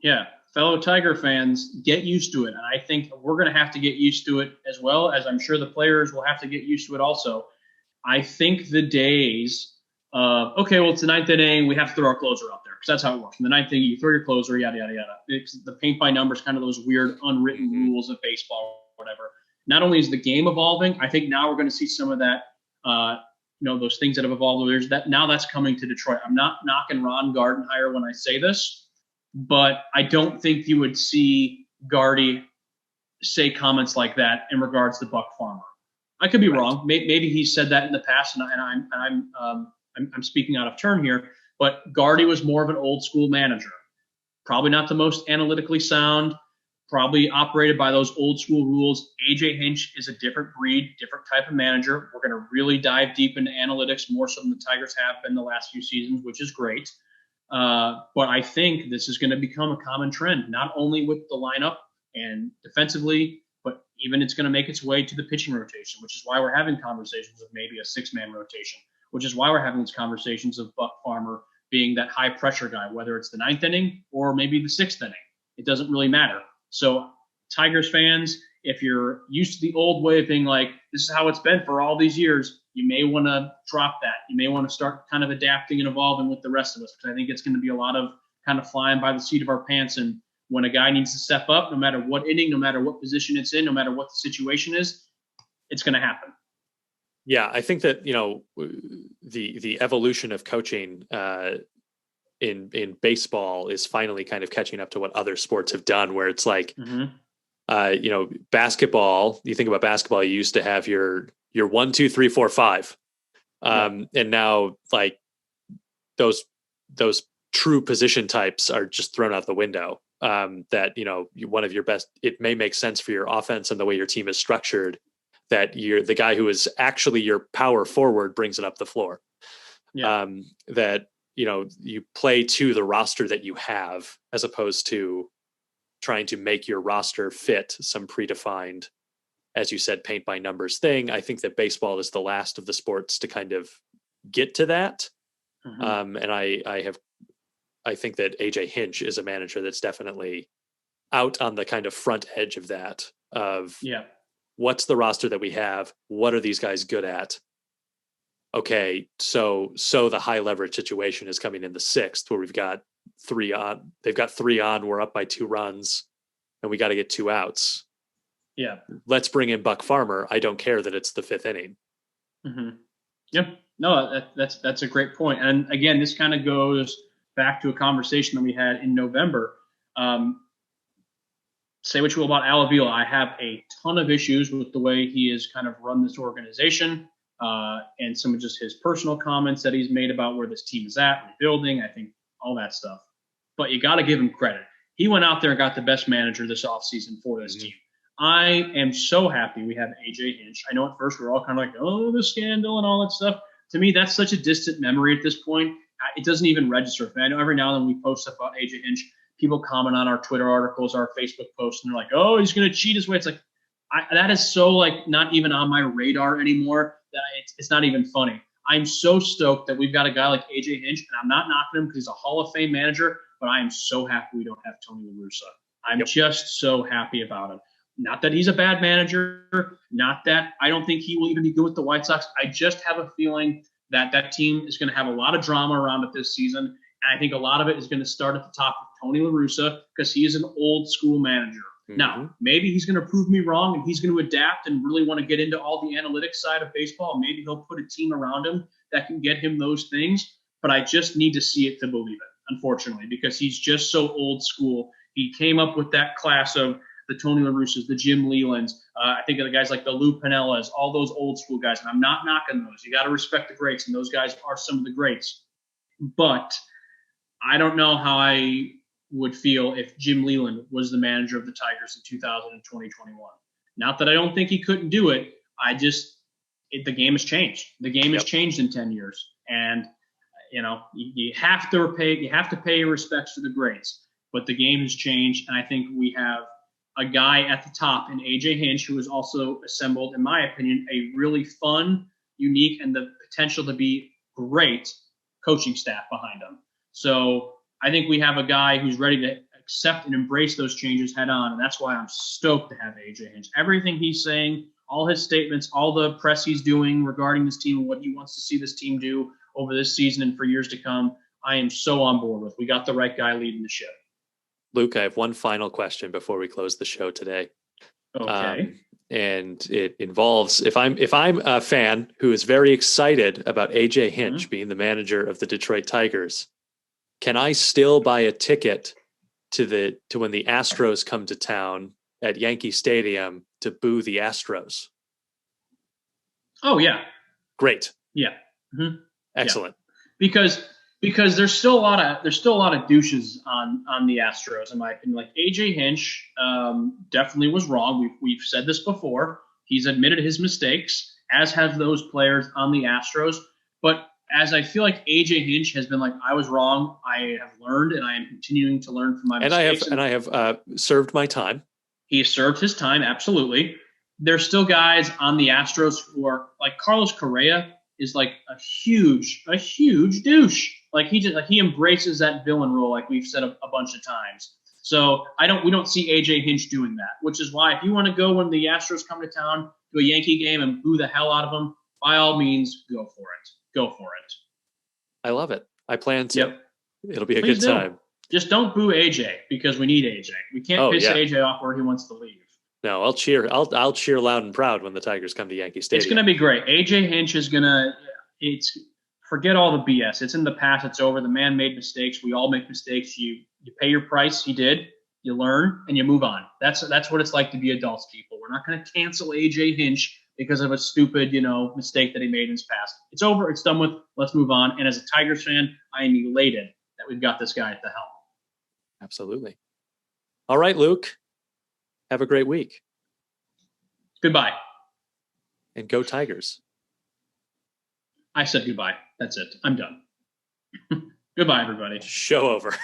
Yeah. Fellow Tiger fans, get used to it. And I think we're going to have to get used to it, as well as I'm sure the players will have to get used to it also. I think the days of, okay, well, it's the ninth inning, we have to throw our closer out there, because that's how it works. In the ninth inning, you throw your closer, yada, yada, yada. It's the paint by numbers, kind of those weird unwritten rules of baseball or whatever. Not only is the game evolving, I think now we're going to see some of that, those things that have evolved. There's that, now that's coming to Detroit. I'm not knocking Ron Gardenhire when I say this, but I don't think you would see Gardy say comments like that in regards to Buck Farmer. I could be wrong. Maybe he said that in the past, and I'm speaking out of turn here. But Gardy was more of an old school manager, probably not the most analytically sound, probably operated by those old school rules. AJ Hinch is a different breed, different type of manager. We're going to really dive deep into analytics, more so than the Tigers have been the last few seasons, which is great. But I think this is going to become a common trend, not only with the lineup and defensively, but even it's going to make its way to the pitching rotation, which is why we're having conversations of maybe a six-man rotation, which is why we're having these conversations of Buck Farmer being that high-pressure guy, whether it's the ninth inning or maybe the sixth inning. It doesn't really matter. So Tigers fans, if you're used to the old way of being like, this is how it's been for all these years, you may want to drop that. You may want to start kind of adapting and evolving with the rest of us, because I think it's going to be a lot of kind of flying by the seat of our pants. And when a guy needs to step up, no matter what inning, no matter what position it's in, no matter what the situation is, it's going to happen. Yeah, I think that, the evolution of coaching in baseball is finally kind of catching up to what other sports have done, where it's like, basketball, you think about basketball, you used to have your 1, 2, 3, 4, 5. And now like those true position types are just thrown out the window. That, one of your best, it may make sense for your offense and the way your team is structured, that you're the guy who is actually your power forward brings it up the floor. That, you play to the roster that you have, as opposed to trying to make your roster fit some predefined, as you said, paint by numbers thing. I think that baseball is the last of the sports to kind of get to that. And I think that AJ Hinch is a manager that's definitely out on the kind of front edge of that, of what's the roster that we have? What are these guys good at? Okay, so the high leverage situation is coming in the sixth, where we've got 3 on. They've got 3 on. We're up by 2 runs, and we got to get 2 outs. Yeah, let's bring in Buck Farmer. I don't care that it's the 5th inning. Yep. No, that's a great point. And again, this kind of goes back to a conversation that we had in November. say what you will about Al Avila. I have a ton of issues with the way he has kind of run this organization, and some of just his personal comments that he's made about where this team is at, rebuilding, I think all that stuff. But you got to give him credit. He went out there and got the best manager this offseason for this team. I am so happy we have AJ Hinch. I know at first we were all kind of like, oh, the scandal and all that stuff. To me, that's such a distant memory at this point. It doesn't even register with me. I know every now and then we post stuff about AJ Hinch. People comment on our Twitter articles, our Facebook posts, and they're like, oh, he's going to cheat his way. It's like, that is so like not even on my radar anymore that it's not even funny. I'm so stoked that we've got a guy like AJ Hinch, and I'm not knocking him because he's a Hall of Fame manager, but I am so happy we don't have Tony La Russa. I'm just so happy about it. Not that he's a bad manager, not that I don't think he will even be good with the White Sox. I just have a feeling that that team is going to have a lot of drama around it this season. And I think a lot of it is going to start at the top of Tony La Russa because he is an old school manager. Mm-hmm. Now, maybe he's going to prove me wrong and he's going to adapt and really want to get into all the analytics side of baseball. Maybe he'll put a team around him that can get him those things. But I just need to see it to believe it, unfortunately, because he's just so old school. He came up with that class of the Tony La Russas, the Jim Lelands. I think of the guys like the Lou Pinellas, all those old school guys. And I'm not knocking those. You got to respect the greats, and those guys are some of the greats. But I don't know how I would feel if Jim Leland was the manager of the Tigers in 2021. Not that I don't think he couldn't do it. The game has changed. The game has changed in 10 years. And, you have to pay your respects to the greats. But the game has changed, and I think we have a guy at the top in AJ Hinch, who has also assembled, in my opinion, a really fun, unique, and the potential to be great coaching staff behind him. So I think we have a guy who's ready to accept and embrace those changes head on, and that's why I'm stoked to have AJ Hinch. Everything he's saying, all his statements, all the press he's doing regarding this team and what he wants to see this team do over this season and for years to come, I am so on board with. We got the right guy leading the ship. Luke, I have one final question before we close the show today. Okay. And it involves, if I'm a fan who is very excited about AJ Hinch being the manager of the Detroit Tigers, can I still buy a ticket to when the Astros come to town at Yankee Stadium to boo the Astros? Oh yeah. Great. Yeah. Mm-hmm. Excellent. Yeah. Because there's still a lot of douches on the Astros, in my opinion. Like AJ Hinch definitely was wrong. We've said this before. He's admitted his mistakes, as have those players on the Astros. But as I feel like AJ Hinch has been like, I was wrong. I have learned, and I am continuing to learn from my mistakes. And I have served my time. He has served his time, absolutely. There's still guys on the Astros who are like Carlos Correa is like a huge douche. Like he embraces that villain role, like we've said a bunch of times. So we don't see AJ Hinch doing that, which is why if you want to go when the Astros come to town to a Yankee game and boo the hell out of them, by all means, go for it. Go for it. I love it. I plan to. Yep. It'll be a good time. Just don't boo AJ because we need AJ. We can't piss AJ off where he wants to leave. No, I'll cheer. I'll cheer loud and proud when the Tigers come to Yankee Stadium. It's going to be great. AJ Hinch is going to. Forget all the BS. It's in the past. It's over. The man made mistakes. We all make mistakes. You pay your price. He did. You learn and you move on. That's what it's like to be adults, people. We're not going to cancel AJ Hinch because of a stupid, mistake that he made in his past. It's over. It's done with. Let's move on. And as a Tigers fan, I am elated that we've got this guy at the helm. Absolutely. All right, Luke. Have a great week. Goodbye. And go Tigers. I said goodbye. That's it. I'm done. Goodbye, everybody. Show over.